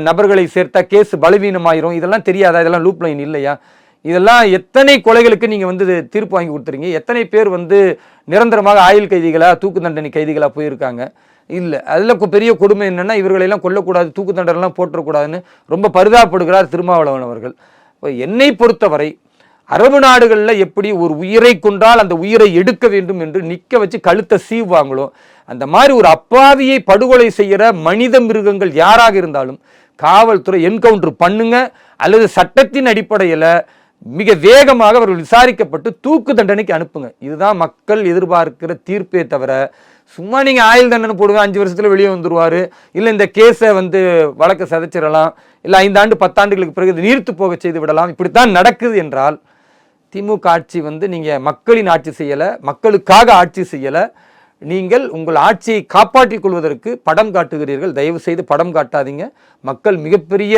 நபர்களை சேர்த்தா கேஸ் பலவீனமாயிரும். இதெல்லாம் தெரியாதா? இதெல்லாம் லூப் லைன் இல்லையா? இதெல்லாம் எத்தனை கொலைகளுக்கு நீங்க வந்து தீர்ப்பு வாங்கி கொடுத்துறீங்க? எத்தனை பேர் வந்து நிரந்தரமாக ஆயுள் கைதிகளா, தூக்கு தண்டனை கைதிகளா போயிருக்காங்க? இல்லை. அதில் பெரிய கொடுமை என்னன்னா இவர்களெல்லாம் கொல்லக்கூடாது, தூக்கு தண்டனைலாம் போட்டுறக்கூடாதுன்னு ரொம்ப பரிதாபப்படுகிறார் திருமாவளவன் அவர்கள். இப்போ என்னை பொறுத்தவரை அரபு நாடுகளில் எப்படி ஒரு உயிரை கொன்றால் அந்த உயிரை எடுக்க வேண்டும் என்று நிற்க வச்சு கழுத்தை சீவாங்களோ, அந்த மாதிரி ஒரு அப்பாவியை படுகொலை செய்கிற மனித மிருகங்கள் யாராக இருந்தாலும் காவல்துறை என்கவுண்டர் பண்ணுங்க, அல்லது சட்டத்தின் அடிப்படையில் மிக வேகமாக அவர்கள் விசாரிக்கப்பட்டு தூக்கு தண்டனைக்கு அனுப்புங்க. இதுதான் மக்கள் எதிர்பார்க்கிற தீர்ப்பே தவிர சும்மா நீங்கள் ஆயுள் தண்டனை போடுவேன், 5 வருஷத்தில் வெளியே வந்துடுவார், இல்லை இந்த கேஸை வந்து வழக்கை சதைச்சிடலாம், இல்லை 5 ஆண்டு 10 ஆண்டுகளுக்கு பிறகு நீர்த்து போக செய்து விடலாம், இப்படித்தான் நடக்குது என்றால் திமுக ஆட்சி வந்து நீங்கள் மக்களின் ஆட்சி செய்யலை, மக்களுக்காக ஆட்சி செய்யலை. நீங்கள் உங்கள் ஆட்சியை காப்பாற்றிக் கொள்வதற்கு படம் காட்டுகிறீர்கள். தயவு செய்து படம் காட்டாதீங்க. மக்கள் மிகப்பெரிய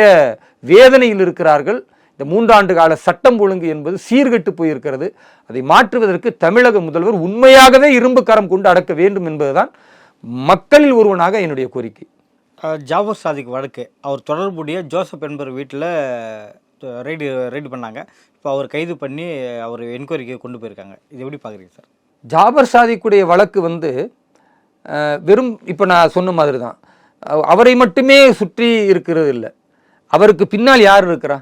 வேதனையில் இருக்கிறார்கள். இந்த 3 ஆண்டு கால சட்டம் ஒழுங்கு என்பது சீர்கெட்டு போயிருக்கிறது. அதை மாற்றுவதற்கு தமிழக முதல்வர் உண்மையாகவே இரும்பு கரம் கொண்டு அடக்க வேண்டும் என்பதுதான் மக்களில் ஒருவனாக என்னுடைய கோரிக்கை. ஜாபர் சாதிக் வழக்கு, அவர் தொடர்புடைய ஜோசப் என்பவர் வீட்டில் ரெய்டு பண்ணாங்க. இப்போ அவர் கைது பண்ணி அவர் என்கொயரிக்கு கொண்டு போயிருக்காங்க. இது எப்படி பார்க்குறீங்க சார்? ஜாபர் சாதிக்குடைய வழக்கு வந்து வெறும் இப்போ நான் சொன்ன மாதிரி தான். அவரை மட்டுமே சுற்றி இருக்கிறது இல்லை. அவருக்கு பின்னால் யார் இருக்கிறா?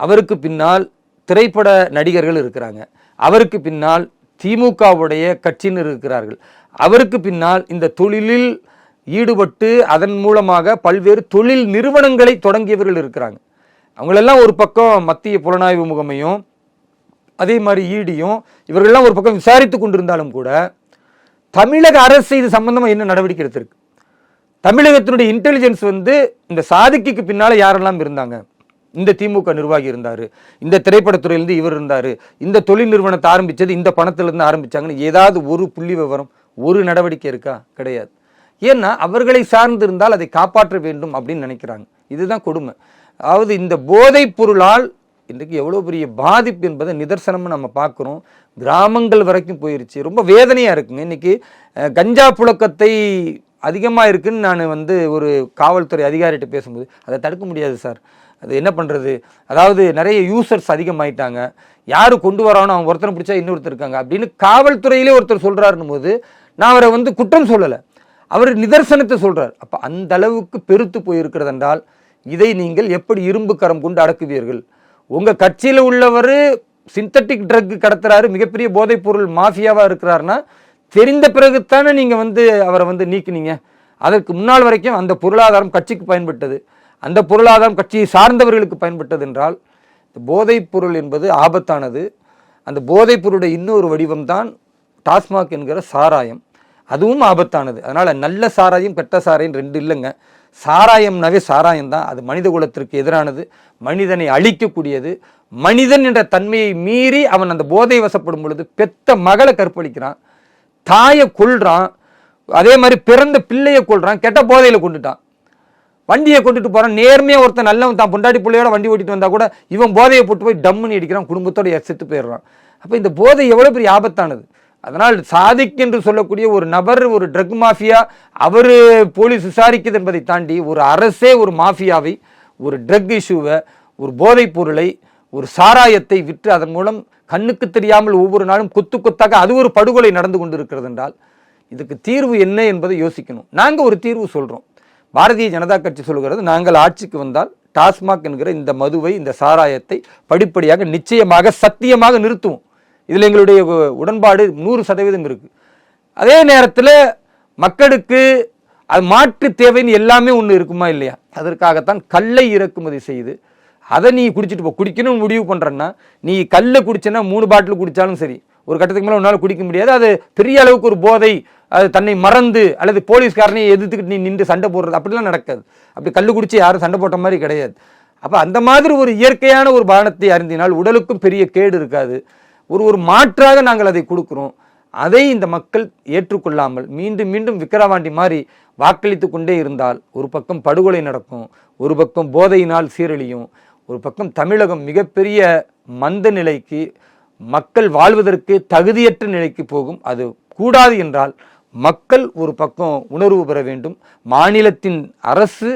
அவருக்கு பின்னால் திரைப்பட நடிகர்கள் இருக்கிறாங்க. அவருக்கு பின்னால் திமுகவுடைய கட்சியினர் இருக்கிறார்கள். அவருக்கு பின்னால் இந்த தொழிலில் ஈடுபட்டு அதன் மூலமாக பல்வேறு தொழில் நிறுவனங்களை தொடங்கியவர்கள் இருக்கிறாங்க. அவங்களெல்லாம் ஒரு பக்கம் மத்திய புலனாய்வு முகமையும் அதே மாதிரி ஈடியும் இவர்கள்லாம் ஒரு பக்கம் விசாரித்து கொண்டிருந்தாலும் கூட தமிழக அரசு இது சம்பந்தமாக என்ன நடவடிக்கை எடுத்திருக்கு? தமிழகத்தினுடைய இன்டெலிஜென்ஸ் வந்து இந்த சாதிக்கு பின்னால் யாரெல்லாம் இருந்தாங்க? இந்த திமுக நிர்வாகி இருந்தார், இந்த திரைப்படத்துறையிலிருந்து இவர் இருந்தார், இந்த தொழில் நிறுவனத்தை ஆரம்பித்தது இந்த பணத்திலிருந்து ஆரம்பித்தாங்கன்னு ஏதாவது ஒரு புள்ளி விவரம், ஒரு நடவடிக்கை இருக்கா? கிடையாது. ஏன்னா அவர்களை சார்ந்து இருந்தால் அதை காப்பாற்ற வேண்டும் அப்படின்னு நினைக்கிறாங்க. இதுதான் கொடுமை. அதாவது இந்த போதைப் பொருளால் இன்றைக்கு எவ்வளோ பெரிய பாதிப்பு என்பதை நிதர்சனமாக நம்ம பார்க்குறோம். கிராமங்கள் வரைக்கும் போயிருச்சு. ரொம்ப வேதனையாக இருக்குங்க. இன்றைக்கி கஞ்சா புழக்கத்தை அதிகமாக இருக்குன்னு நான் வந்து ஒரு காவல்துறை அதிகாரிகிட்ட பேசும்போது அதை தடுக்க முடியாது சார், அது என்ன பண்ணுறது, அதாவது நிறைய யூசர்ஸ் அதிகமாயிட்டாங்க, யார் கொண்டு வரானோ அவங்க ஒருத்தனை பிடிச்சா இன்னொருத்தர் இருக்காங்க அப்படின்னு காவல்துறையிலே ஒருத்தர் சொல்கிறாருன்னும் போது நான் அவரை வந்து குற்றம் சொல்லலை, அவர் நிதர்சனத்தை சொல்கிறார். அப்போ அந்த அளவுக்கு பெருத்து போயிருக்கிறது என்றால் இதை நீங்கள் எப்படி இரும்பு கரம் கொண்டு அடக்குவீர்கள்? உங்கள் கட்சியில் உள்ளவர் சிந்தட்டிக் ட்ரக் கடத்துறாரு, மிகப்பெரிய போதைப் பொருள் மாஃபியாவாக இருக்கிறாருன்னா தெரிந்த பிறகுத்தானே நீங்கள் வந்து அவரை வந்து நீக்கினீங்க. அதற்கு முன்னால் வரைக்கும் அந்த பொருளாதாரம் கட்சிக்கு பயன்பட்டது, அந்த பொருளாதாரம் கட்சியை சார்ந்தவர்களுக்கு பயன்பட்டது என்றால் போதைப் பொருள் என்பது ஆபத்தானது. அந்த போதைப் பொருளுடைய இன்னொரு வடிவம் தான் டாஸ்மாக் என்கிற சாராயம், அதுவும் ஆபத்தானது. அதனால் நல்ல சாராயம் கெட்ட சாராயம் 2 இல்லைங்க. சாராயம்னாவே சாராயம் தான். அது மனித குலத்திற்கு எதிரானது, மனிதனை அழிக்கக்கூடியது. மனிதன் என்ற தன்மையை மீறி அவன் அந்த போதை வசப்படும் பொழுது பெத்த மகளை கற்பழிக்கிறான், தாயை கொல்றான், அதே மாதிரி பிறந்த பிள்ளையை கொல்றான், கெட்ட போதையில் கொண்டுட்டான். வண்டியை கொண்டுட்டு போகிறான். நேர்மையாக ஒருத்தன் நல்லவன் தான் பொண்டாட்டி பிள்ளையோட வண்டி ஓட்டிட்டு வந்தால் கூட இவன் போதையை போட்டு போய் டம்முன்னு அடிக்கிறான், குடும்பத்தோட செத்து போயிடுறான். அப்போ இந்த போதை எவ்வளோ பெரிய ஆபத்தானது. அதனால் சாதிக் என்று சொல்லக்கூடிய ஒரு நபர், ஒரு ட்ரக் மாஃபியா, அவர் போலீஸ் விசாரிக்குது என்பதை தாண்டி ஒரு அரசே ஒரு மாஃபியாவை, ஒரு ட்ரக் இஷ்யூவை, ஒரு போதைப் பொருளை, ஒரு சாராயத்தை விற்று அதன் மூலம் கண்ணுக்கு தெரியாமல் ஒவ்வொரு நாளும் கொத்து கொத்தாக அது ஒரு படுகொலை நடந்து கொண்டு இருக்கிறது என்றால் இதுக்கு தீர்வு என்ன என்பதை யோசிக்கணும். நாங்கள் ஒரு தீர்வு சொல்கிறோம். பாரதிய ஜனதா கட்சி சொல்கிறது, நாங்கள் ஆட்சிக்கு வந்தால் டாஸ்மாக் என்கிற இந்த மதுவை, இந்த சாராயத்தை படிப்படியாக நிச்சயமாக சத்தியமாக நிறுத்துவோம். இதில் எங்களுடைய உடன்பாடு 100% இருக்கு. அதே நேரத்தில் மக்களுக்கு அது மாற்று தேவைன்னு எல்லாமே ஒன்று இருக்குமா இல்லையா? அதற்காகத்தான் கல்லை இறக்குமதி செய்து அதை நீ குடிச்சிட்டு போ. குடிக்கணும்னு முடிவு பண்ணுறன்னா நீ கல்லை குடிச்சேன்னா 3 பாட்டில் குடித்தாலும் சரி, ஒரு கட்டத்துக்கு மேலே உன்னால் குடிக்க முடியாது. அது பெரிய அளவுக்கு ஒரு போதை, அது தன்னை மறந்து அல்லது போலீஸ்காரனை எதிர்த்துக்கிட்டு நீ நின்று சண்டை போடுறது அப்படிலாம் நடக்காது. அப்படி கல் குடிச்சு யாரும் சண்டை போட்ட மாதிரி கிடையாது. அப்போ அந்த மாதிரி ஒரு இயற்கையான ஒரு பானத்தை அருந்தினால் உடலுக்கும் பெரிய கேடு இருக்காது. ஒரு மாற்றாக நாங்கள் அதை கொடுக்குறோம். அதை இந்த மக்கள் ஏற்றுக்கொள்ளாமல் மீண்டும் மீண்டும் விக்கிரவாண்டி மாதிரி வாக்களித்து கொண்டே இருந்தால் ஒரு பக்கம் படுகொலை நடக்கும், ஒரு பக்கம் போதையினால் சீரழியும், ஒரு பக்கம் தமிழகம் மிகப்பெரிய மந்த நிலைக்கு, மக்கள் வாழ்வதற்கு தகுதியற்ற நிலைக்கு போகும். அது கூடாது என்றால் மக்கள் ஒரு பக்கம் உணர்வு பெற வேண்டும். மாநிலத்தின் அரசு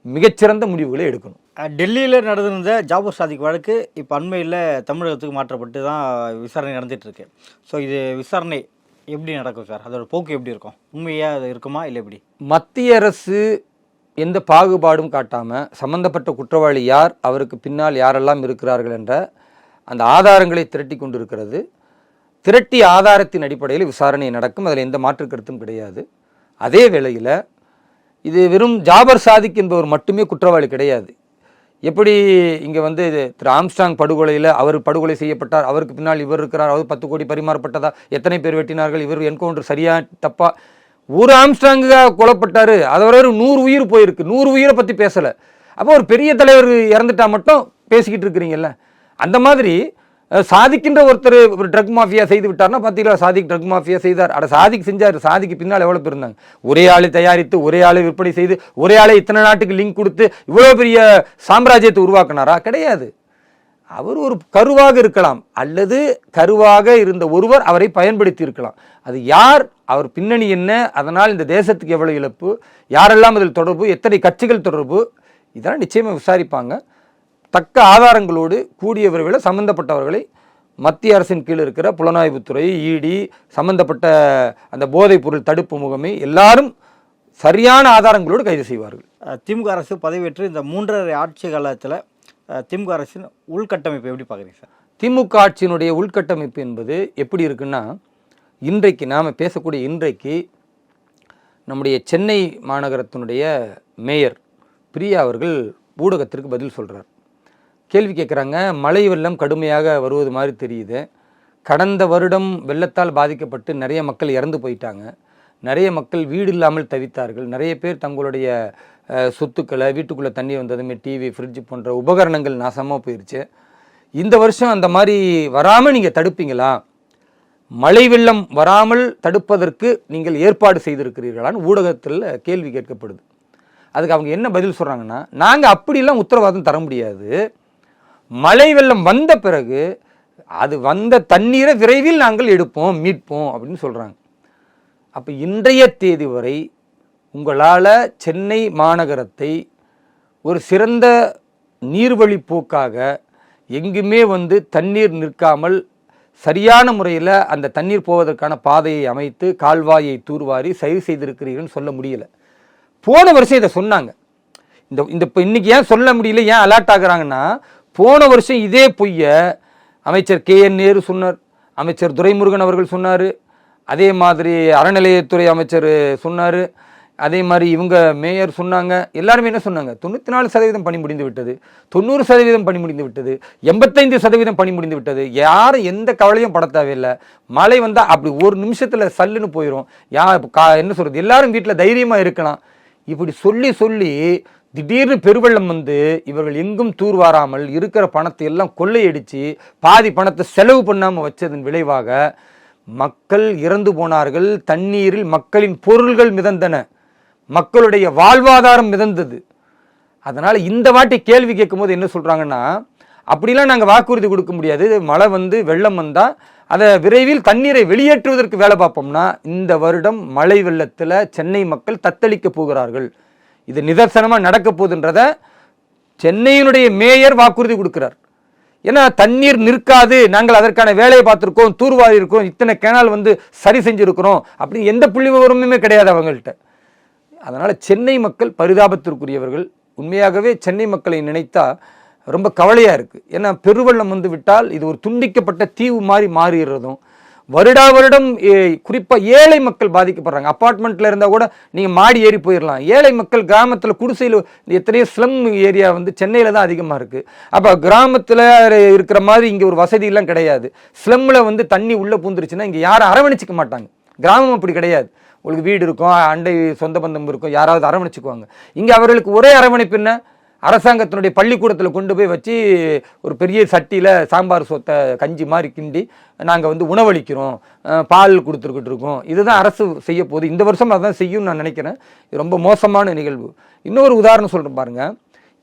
மிகச்சிறந்த முடிவுகளை எடுக்கணும். டெல்லியில் நடந்திருந்த ஜாபர் சாதிக் வழக்கு இப்போ அண்மையில் தமிழகத்துக்கு மாற்றப்பட்டு தான் விசாரணை நடந்துகிட்ருக்கு. ஸோ இது விசாரணை எப்படி நடக்கும் சார்? அதோட போக்கு எப்படி இருக்கும்? உண்மையாக அது இருக்குமா இல்லை எப்படி? மத்திய அரசு எந்த பாகுபாடும் காட்டாமல் சம்பந்தப்பட்ட குற்றவாளி யார், அவருக்கு பின்னால் யாரெல்லாம் இருக்கிறார்கள் என்ற அந்த ஆதாரங்களை திரட்டி கொண்டிருக்கிறது. திரட்டிய ஆதாரத்தின் அடிப்படையில் விசாரணை நடக்கும். அதில் எந்த மாற்று கருத்தும் கிடையாது. அதே வேளையில் இது வெறும் ஜாபர் சாதிக் என்பவர் மட்டுமே குற்றவாளி கிடையாது. எப்படி இங்கே வந்து திரு ஆம்ஸ்ட்ராங் படுகொலையில் அவர் படுகொலை செய்யப்பட்டார், அவருக்கு பின்னால் இவர் இருக்கிறார், அவர் 10 கோடி பரிமாறப்பட்டதா, எத்தனை பேர் வெட்டினார்கள், இவர் என்கவுண்டர் சரியா தப்பா, ஒரு ஆம்ஸ்ட்ராங்காக கொல்லப்பட்டார், அதை வர 100 உயிர் போயிருக்கு, 100 உயிரை பற்றி பேசலை. அப்போ ஒரு பெரிய தலைவர் இறந்துட்டா மட்டும் பேசிக்கிட்டு இருக்கிறீங்கல்ல. அந்த மாதிரி சாதிக்கின்ற ஒருத்தர் ஒரு ட்ரக் மாஃபியா செய்து விட்டார்னா பார்த்தீங்களா, சாதிக் ட்ரக் மாஃபியா செய்தார். அட சாதிக் செஞ்சார், சாதிக்கு பின்னால் எவ்வளோ பேர் இருந்தாங்க. ஒரே ஆளை தயாரித்து, ஒரே ஆளை விற்பனை செய்து, ஒரே ஆளை இத்தனை நாட்டுக்கு லிங்க் கொடுத்து இவ்வளோ பெரிய சாம்ராஜ்யத்தை உருவாக்கினாரா? கிடையாது. அவர் ஒரு கருவாக இருக்கலாம், அல்லது கருவாக இருந்த ஒருவர் அவரை பயன்படுத்தி இருக்கலாம். அது யார், அவர் பின்னணி என்ன, அதனால் இந்த தேசத்துக்கு எவ்வளோ இழப்பு, யாரெல்லாம் அதில் தொடர்பு, எத்தனை கட்சிகள் தொடர்பு, இதெல்லாம் நிச்சயமாக விசாரிப்பாங்க. தக்க ஆதாரங்களோடு கூடியவர்களை, சம்பந்தப்பட்டவர்களை மத்திய அரசின் கீழ் இருக்கிற புலனாய்வுத்துறை, இடி, சம்பந்தப்பட்ட அந்த போதைப் பொருள் தடுப்பு முகமை எல்லாரும் சரியான ஆதாரங்களோடு கைது செய்வார்கள். திமுக அரசு பதவியேற்று இந்த 3.5 ஆட்சி காலத்தில் திமுக அரசின் உள்கட்டமைப்பு எப்படி பார்க்குறீங்க சார்? திமுக ஆட்சியினுடைய உள்கட்டமைப்பு என்பது எப்படி இருக்குன்னா, இன்றைக்கு நாம் பேசக்கூடிய இன்றைக்கு நம்முடைய சென்னை மாநகரத்தினுடைய மேயர் பிரியா அவர்கள் ஊடகத்திற்கு பதில் சொல்கிறார். கேள்வி கேட்குறாங்க, மழை வெள்ளம் கடுமையாக வருவது மாதிரி தெரியுது, கடந்த வருடம் வெள்ளத்தால் பாதிக்கப்பட்டு நிறைய மக்கள் இறந்து போயிட்டாங்க, நிறைய மக்கள் வீடு இல்லாமல் தவித்தார்கள், நிறைய பேர் தங்களுடைய சொத்துக்களை, வீட்டுக்குள்ளே தண்ணி வந்ததுமே டிவி, ஃப்ரிட்ஜ் போன்ற உபகரணங்கள் நாசமாக போயிடுச்சு. இந்த வருஷம் அந்த மாதிரி வராமல் நீங்கள் தடுப்பீங்களா? மழை வெள்ளம் வராமல் தடுப்பதற்கு நீங்கள் ஏற்பாடு செய்திருக்கிறீர்களான்னு ஊடகத்தில் கேள்வி கேட்கப்படுது. அதுக்கு அவங்க என்ன பதில் சொல்கிறாங்கன்னா, நாங்கள் அப்படிலாம் உத்தரவாதம் தர முடியாது, மழை வெள்ளம் வந்த பிறகு அது வந்த தண்ணீரை விரைவில் நாங்கள் எடுப்போம், மீட்போம் அப்படின்னு சொல்கிறாங்க. அப்போ இன்றைய தேதி வரை உங்களால் சென்னை மாநகரத்தை ஒரு சிறந்த நீர்வழிப்போக்காக எங்குமே வந்து தண்ணீர் நிற்காமல் சரியான முறையில் அந்த தண்ணீர் போவதற்கான பாதையை அமைத்து கால்வாயை தூர்வாரி சரி செய்திருக்கிறீர்கள்னு சொல்ல முடியல. போன வருஷம் இதை சொன்னாங்க. இந்த இப்போ இன்றைக்கி ஏன் சொல்ல முடியல, ஏன் அலர்ட் ஆகுறாங்கன்னா, போன வருஷம் இதே பொய்ய அமைச்சர் KN நேரு சொன்னார், அமைச்சர் துரைமுருகன் அவர்கள் சொன்னார், அதே மாதிரி அறநிலையத்துறை அமைச்சர் சொன்னார், அதே மாதிரி இவங்க மேயர் சொன்னாங்க. எல்லாருமே என்ன சொன்னாங்க, 94% பணி முடிந்து விட்டது, 90% பணி முடிந்து விட்டது, 85% பணி முடிந்து விட்டது, யாரும் எந்த கவலையும் பட தேவையில்லை, மழை வந்தால் அப்படி ஒரு நிமிஷத்தில் சல்லுன்னு போயிடும், என்ன சொல்கிறது, எல்லாரும் வீட்டில் தைரியமாக இருக்கலாம். இப்படி சொல்லி சொல்லி திடீர்னு பெருவெள்ளம் வந்து இவர்கள் எங்கும் தூர்வாராமல் இருக்கிற பணத்தை எல்லாம் கொள்ளையடித்து பாதி பணத்தை செலவு பண்ணாமல் வச்சதன் விளைவாக மக்கள் இறந்து போனார்கள். தண்ணீரில் மக்களின் பொருள்கள் மிதந்தன, மக்களுடைய வாழ்வாதாரம் மிதந்தது. அதனால் இந்த வாட்டி கேள்வி கேட்கும்போது என்ன சொல்கிறாங்கன்னா, அப்படிலாம் நாங்கள் வாக்குறுதி கொடுக்க முடியாது, மழை வந்து வெள்ளம் வந்தால் அதை விரைவில் தண்ணீரை வெளியேற்றுவதற்கு வேலை பார்ப்போம்னா, இந்த வருடம் மழை வெள்ளத்தில் சென்னை மக்கள் தத்தளிக்க போகிறார்கள், இது நிதர்சனமாக நடக்க போகுதுன்றத சென்னையினுடைய மேயர் வாக்குறுதி கொடுக்கிறார். ஏன்னா தண்ணீர் நிற்காது, நாங்கள் அதற்கான வேலையை பார்த்துருக்கோம், தூர்வாரி இருக்கோம், இத்தனை கேனால் வந்து சரி செஞ்சுருக்கிறோம் அப்படின்னு எந்த புள்ளி விவரமுமே கிடையாது அவங்கள்ட்ட. அதனால் சென்னை மக்கள் பரிதாபத்திற்குரியவர்கள். உண்மையாகவே சென்னை மக்களை நினைத்தா ரொம்ப கவலையாக இருக்குது. ஏன்னா பெருவெள்ளம் வந்து விட்டால் இது ஒரு துண்டிக்கப்பட்ட தீவு மாதிரி மாறிடுறதும், வருடா வருடம் குறிப்பாக ஏழை மக்கள் பாதிக்கப்படுறாங்க. அப்பார்ட்மெண்ட்டில் இருந்தால் கூட நீங்கள் மாடி ஏறி போயிடலாம். ஏழை மக்கள் கிராமத்தில் குடிசையில் எத்தனையோ ஸ்லம் ஏரியா வந்து சென்னையில் தான் அதிகமாக இருக்குது. அப்போ கிராமத்தில் இருக்கிற மாதிரி இங்கே ஒரு வசதியெல்லாம் கிடையாது. ஸ்லம்மில் வந்து தண்ணி உள்ளே பூந்துருச்சுன்னா இங்கே யாரும் அரவணைச்சிக்க மாட்டாங்க. கிராமம் அப்படி கிடையாது. உங்களுக்கு வீடு இருக்கும், அண்டை சொந்த பந்தம் இருக்கும், யாராவது அரவணைச்சிக்குவாங்க. இங்கே அவர்களுக்கு ஒரே அரவணைப்பு என்ன, அரசாங்கத்தினுடைய பள்ளிக்கூடத்தில் கொண்டு போய் வச்சு ஒரு பெரிய சட்டியில் சாம்பார் சொத்தை கஞ்சி மாதிரி கிண்டி நாங்கள் வந்து உணவளிக்கிறோம், பால் கொடுத்துருக்கிட்டு இருக்கோம். இதுதான் அரசு செய்ய போகுது. இந்த வருஷம் அதான் செய்யும்னு நான் நினைக்கிறேன். இது ரொம்ப மோசமான நிகழ்வு. இன்னொரு உதாரணம் சொல்கிறேன் பாருங்கள்.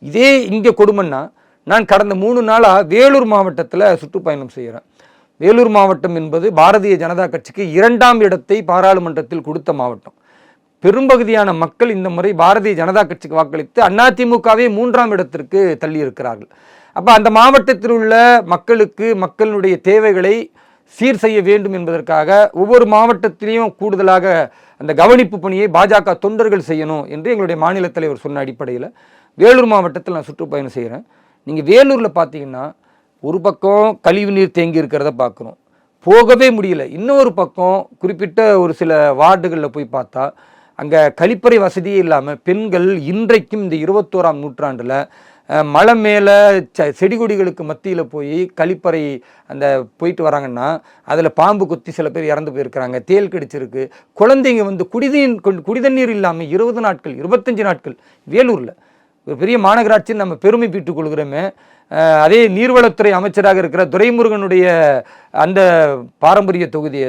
இதே இங்கே கொடுமைன்னா, நான் கடந்த 3 நாளாக வேலூர் மாவட்டத்தில் சுற்றுப்பயணம் செய்கிறேன். வேலூர் மாவட்டம் என்பது பாரதிய ஜனதா கட்சிக்கு 2ஆம் இடத்தை பாராளுமன்றத்தில் கொடுத்த மாவட்டம். பெரும்பகுதியான மக்கள் இந்த முறை பாரதிய ஜனதா கட்சிக்கு வாக்களித்து அதிமுகவே 3ஆம் இடத்திற்கு தள்ளி இருக்கிறார்கள். அப்போ அந்த மாவட்டத்தில் உள்ள மக்களுக்கு மக்களுடைய தேவைகளை சீர் செய்ய வேண்டும் என்பதற்காக ஒவ்வொரு மாவட்டத்திலையும் கூடுதலாக அந்த கவனிப்பு பணியை பாஜக தொண்டர்கள் செய்யணும் என்று எங்களுடைய மாநில தலைவர் சொன்ன அடிப்படையில் வேலூர் மாவட்டத்தில் நான் சுற்றுப்பயணம் செய்கிறேன். நீங்கள் வேலூரில் பார்த்தீங்கன்னா ஒரு பக்கம் கழிவு நீர் தேங்கி இருக்கிறத பார்க்குறோம், போகவே முடியல. இன்னொரு பக்கம் குறிப்பிட்ட ஒரு சில வார்டுகளில் போய் பார்த்தா அங்கே கழிப்பறை வசதியே இல்லாமல் பெண்கள் இன்றைக்கும் இந்த 21ஆம் நூற்றாண்டில் மலை மேலே செடி கொடிகளுக்கு மத்தியில் போய் கழிப்பறை அந்த போயிட்டு வராங்கன்னா அதில் பாம்பு கொத்தி சில பேர் இறந்து போயிருக்கிறாங்க, தேல் கடிச்சிருக்கு. குழந்தைங்க வந்து குடிதண்ணீர் இல்லாமல் 20 நாட்கள் 25 நாட்கள் வேலூரில் ஒரு பெரிய மாநகராட்சின்னு நம்ம பெருமை பெற்றுக் கொள்கிறோமே. அதே நீர்வளத்துறை அமைச்சராக இருக்கிற துரைமுருகனுடைய அந்த பாரம்பரிய தொகுதி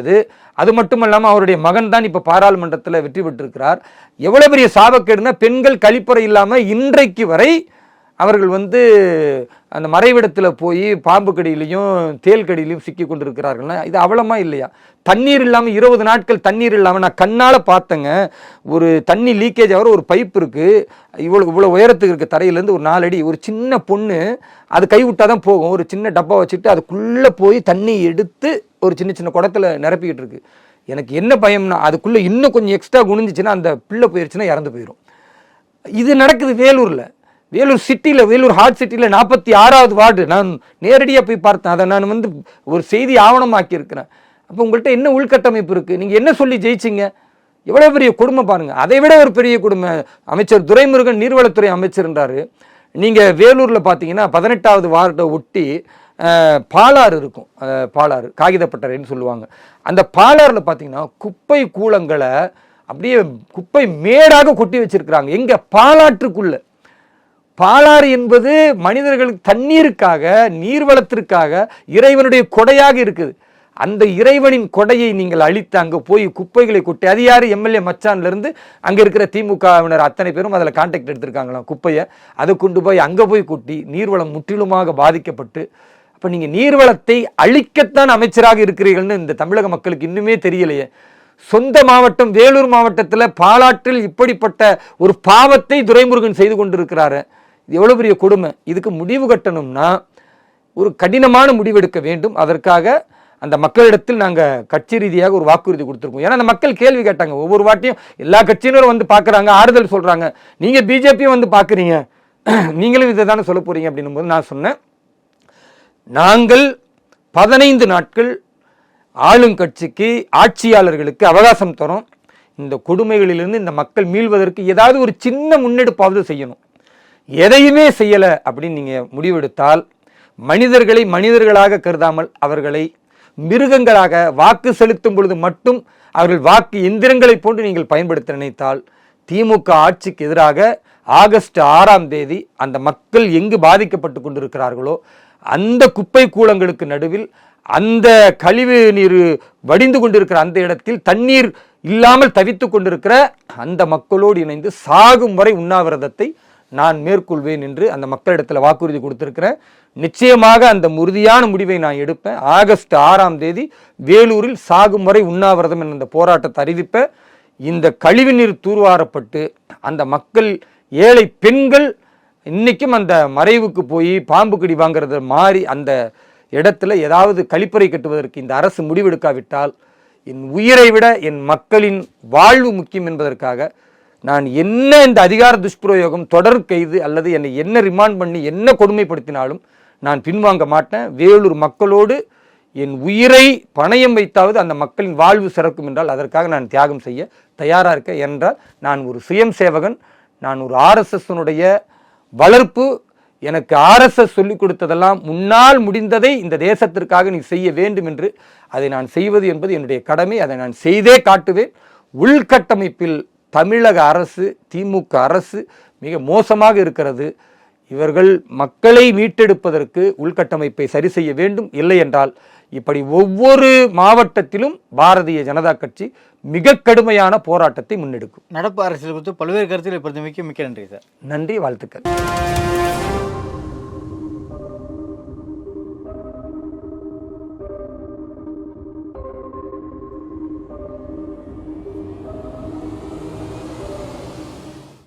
அது மட்டும் இல்லாமல் அவருடைய மகன் தான் இப்போ பாராளுமன்றத்தில் வெற்றி பெற்றிருக்கிறார். எவ்வளோ பெரிய சாபக்கேடுனா, பெண்கள் கழிப்பறை இல்லாமல் இன்றைக்கு வரை அவர்கள் வந்து அந்த மறைவிடத்தில் போய் பாம்பு கடியிலையும் தேல் கடியிலையும் சிக்கி கொண்டிருக்கிறார்கள்னா இது அவலமா இல்லையா? தண்ணீர் இல்லாமல் 20 நாட்கள் தண்ணீர் இல்லாமல் நான் கண்ணால் பார்த்தேங்க. ஒரு தண்ணி லீக்கேஜ் ஆகிற ஒரு பைப் இருக்குது, இவ்வளோ உயரத்துக்கு இருக்குது தரையிலேருந்து ஒரு 4 அடி. ஒரு சின்ன பொண்ணு அது கைவிட்டால் தான் போகும், ஒரு சின்ன டப்பா வச்சுட்டு அதுக்குள்ளே போய் தண்ணி எடுத்து ஒரு சின்ன சின்ன குடத்தில் நிரப்பிக்கிட்டு இருக்கு. எனக்கு என்ன பயம்னா, அதுக்குள்ளே இன்னும் கொஞ்சம் எக்ஸ்ட்ரா குனிஞ்சிச்சுன்னா அந்த பிள்ளை போயிடுச்சுன்னா இறந்து போயிடும். இது நடக்குது வேலூரில். வேலூர் சிட்டியில், வேலூர் ஹாட் சிட்டியில் 46வது வார்டு நான் நேரடியாக போய் பார்த்தேன். அதை நான் வந்து ஒரு செய்தி ஆவணமாக்கி இருக்கிறேன். அப்போ உங்கள்கிட்ட என்ன உள்கட்டமைப்பு இருக்குது? நீங்கள் என்ன சொல்லி ஜெயிச்சிங்க? எவ்வளோ பெரிய கொடுமை பாருங்கள். அதை விட ஒரு பெரிய கொடுமை, அமைச்சர் துரைமுருகன் நீர்வளத்துறை அமைச்சர்ன்றாரு. நீங்கள் வேலூரில் பார்த்தீங்கன்னா 18வது வார்டை ஒட்டி பாலாறு இருக்கும், பாலாறு காகிதப்பட்டறைன்னு சொல்லுவாங்க. அந்த பாலாறில் பார்த்தீங்கன்னா குப்பை கூலங்களை அப்படியே குப்பை மேடாக கொட்டி வச்சிருக்கிறாங்க. எங்கே? பாலாற்றுக்குள்ள. பாலாறு என்பது மனிதர்களுக்கு தண்ணீருக்காக நீர்வளத்திற்காக இறைவனுடைய கொடையாக இருக்குது. அந்த இறைவனின் கொடையை நீங்கள் அழித்து அங்கே போய் குப்பைகளை கொட்டி, அது யார்? எம்எல்ஏ மச்சான்லேருந்து அங்கே இருக்கிற திமுகவினர் அத்தனை பேரும் அதில் கான்டாக்ட் எடுத்திருக்காங்களாம். குப்பையை அதை கொண்டு போய் அங்கே போய் கொட்டி நீர்வளம் முற்றிலுமாக பாதிக்கப்பட்டு, அப்போ நீங்கள் நீர்வளத்தை அழிக்கத்தான் அமைச்சராக இருக்கிறீர்கள்னு இந்த தமிழக மக்களுக்கு இன்னுமே தெரியலையே. சொந்த மாவட்டம் வேலூர் மாவட்டத்தில் பாலாற்றில் இப்படிப்பட்ட ஒரு பாவத்தை துரைமுருகன் செய்து கொண்டிருக்கிறாரு. இது எவ்வளோ பெரிய கொடுமை. இதுக்கு முடிவு கட்டணும்னா ஒரு கடினமான முடிவெடுக்க வேண்டும். அதற்காக அந்த மக்களிடத்தில் நாங்கள் கட்சி ரீதியாக ஒரு வாக்குறுதி கொடுத்துருக்கோம். ஏன்னா அந்த மக்கள் கேள்வி கேட்டாங்க. ஒவ்வொரு வாட்டியும் எல்லா கட்சியினரும் வந்து பார்க்குறாங்க, ஆறுதல் சொல்கிறாங்க. நீங்கள் பிஜேபியும் வந்து பார்க்குறீங்க, நீங்களும் இதை தானே சொல்ல போகிறீங்க அப்படின்னும் போது நான் சொன்னேன், நாங்கள் 15 நாட்கள் ஆளுங்கட்சிக்கு ஆட்சியாளர்களுக்கு அவகாசம் தரோம். இந்த கொடுமைகளிலிருந்து இந்த மக்கள் மீள்வதற்கு ஏதாவது ஒரு சின்ன முன்னெடுப்பாவது செய்யணும். எதையுமே செய்யலை அப்படின்னு நீங்கள் முடிவெடுத்தால், மனிதர்களை மனிதர்களாக கருதாமல் அவர்களை மிருகங்களாக வாக்கு செலுத்தும் பொழுது மட்டும் அவர்கள் வாக்கு எந்திரங்களை போன்று நீங்கள் பயன்படுத்த நினைத்தால், திமுக ஆட்சிக்கு எதிராக ஆகஸ்ட் 6ஆம் தேதி அந்த மக்கள் எங்கு பாதிக்கப்பட்டு கொண்டிருக்கிறார்களோ அந்த குப்பை கூலங்களுக்கு நடுவில் அந்த கழிவு நீர் வடிந்து கொண்டிருக்கிற அந்த இடத்தில் தண்ணீர் இல்லாமல் தவித்து கொண்டிருக்கிற அந்த மக்களோடு இணைந்து சாகும் வரை உண்ணாவிரதத்தை நான் மேற்கொள்வேன் என்று அந்த மக்களிடத்தில் வாக்குறுதி கொடுத்திருக்கிறேன். நிச்சயமாக அந்த உறுதியான முடிவை நான் எடுப்பேன். ஆகஸ்ட் 6ஆம் தேதி வேலூரில் சாகும் வரை உண்ணாவிரதம் என்ற போராட்டத்தை அறிவிப்பேன். இந்த கழிவுநீர் தூர்வாரப்பட்டு அந்த மக்கள், ஏழை பெண்கள் இன்னைக்கும் அந்த மறைவுக்கு போய் பாம்பு கடி வாங்கிறத மாறி அந்த இடத்துல ஏதாவது கழிப்பறை கட்டுவதற்கு இந்த அரசு முடிவெடுக்காவிட்டால் என் உயிரை விட என் மக்களின் வாழ்வு முக்கியம் என்பதற்காக நான் என்ன இந்த அதிகார துஷ்பிரயோகம், தொடர் கைது அல்லது என்னை என்ன ரிமாண்ட் பண்ணி என்ன கொடுமைப்படுத்தினாலும் நான் பின்வாங்க மாட்டேன். வேலூர் மக்களோடு என் உயிரை பணயம் வைத்தாவது அந்த மக்களின் வாழ்வு சிறக்கும் என்றால் அதற்காக நான் தியாகம் செய்ய தயாராக இருக்கேன். என்றால் நான் ஒரு சுயம் சேவகன், நான் ஒரு ஆர்எஸ்எஸ்னுடைய வளர்ப்பு. எனக்கு ஆர்எஸ்எஸ் சொல்லிக் கொடுத்ததெல்லாம் முன்னால் முடிந்ததை இந்த தேசத்திற்காக நீ செய்ய வேண்டும் என்று, அதை நான் செய்வது என்பது என்னுடைய கடமை. அதை நான் செய்தே காட்டுவேன். உள்கட்டமைப்பில் தமிழக அரசு, திமுக அரசு மிக மோசமாக இருக்கிறது. இவர்கள் மக்களை மீட்டெடுப்பதற்கு உள்கட்டமைப்பை சரி செய்ய வேண்டும். இல்லை என்றால் இப்படி ஒவ்வொரு மாவட்டத்திலும் பாரதிய ஜனதா கட்சி மிக கடுமையான போராட்டத்தை முன்னெடுக்கும். நடப்பு அரசியல் குறித்து பல்வேறு கருத்துக்களை பொறுத்தமைக்கு மிக்க நன்றி சார். நன்றி, வாழ்த்துக்கள்.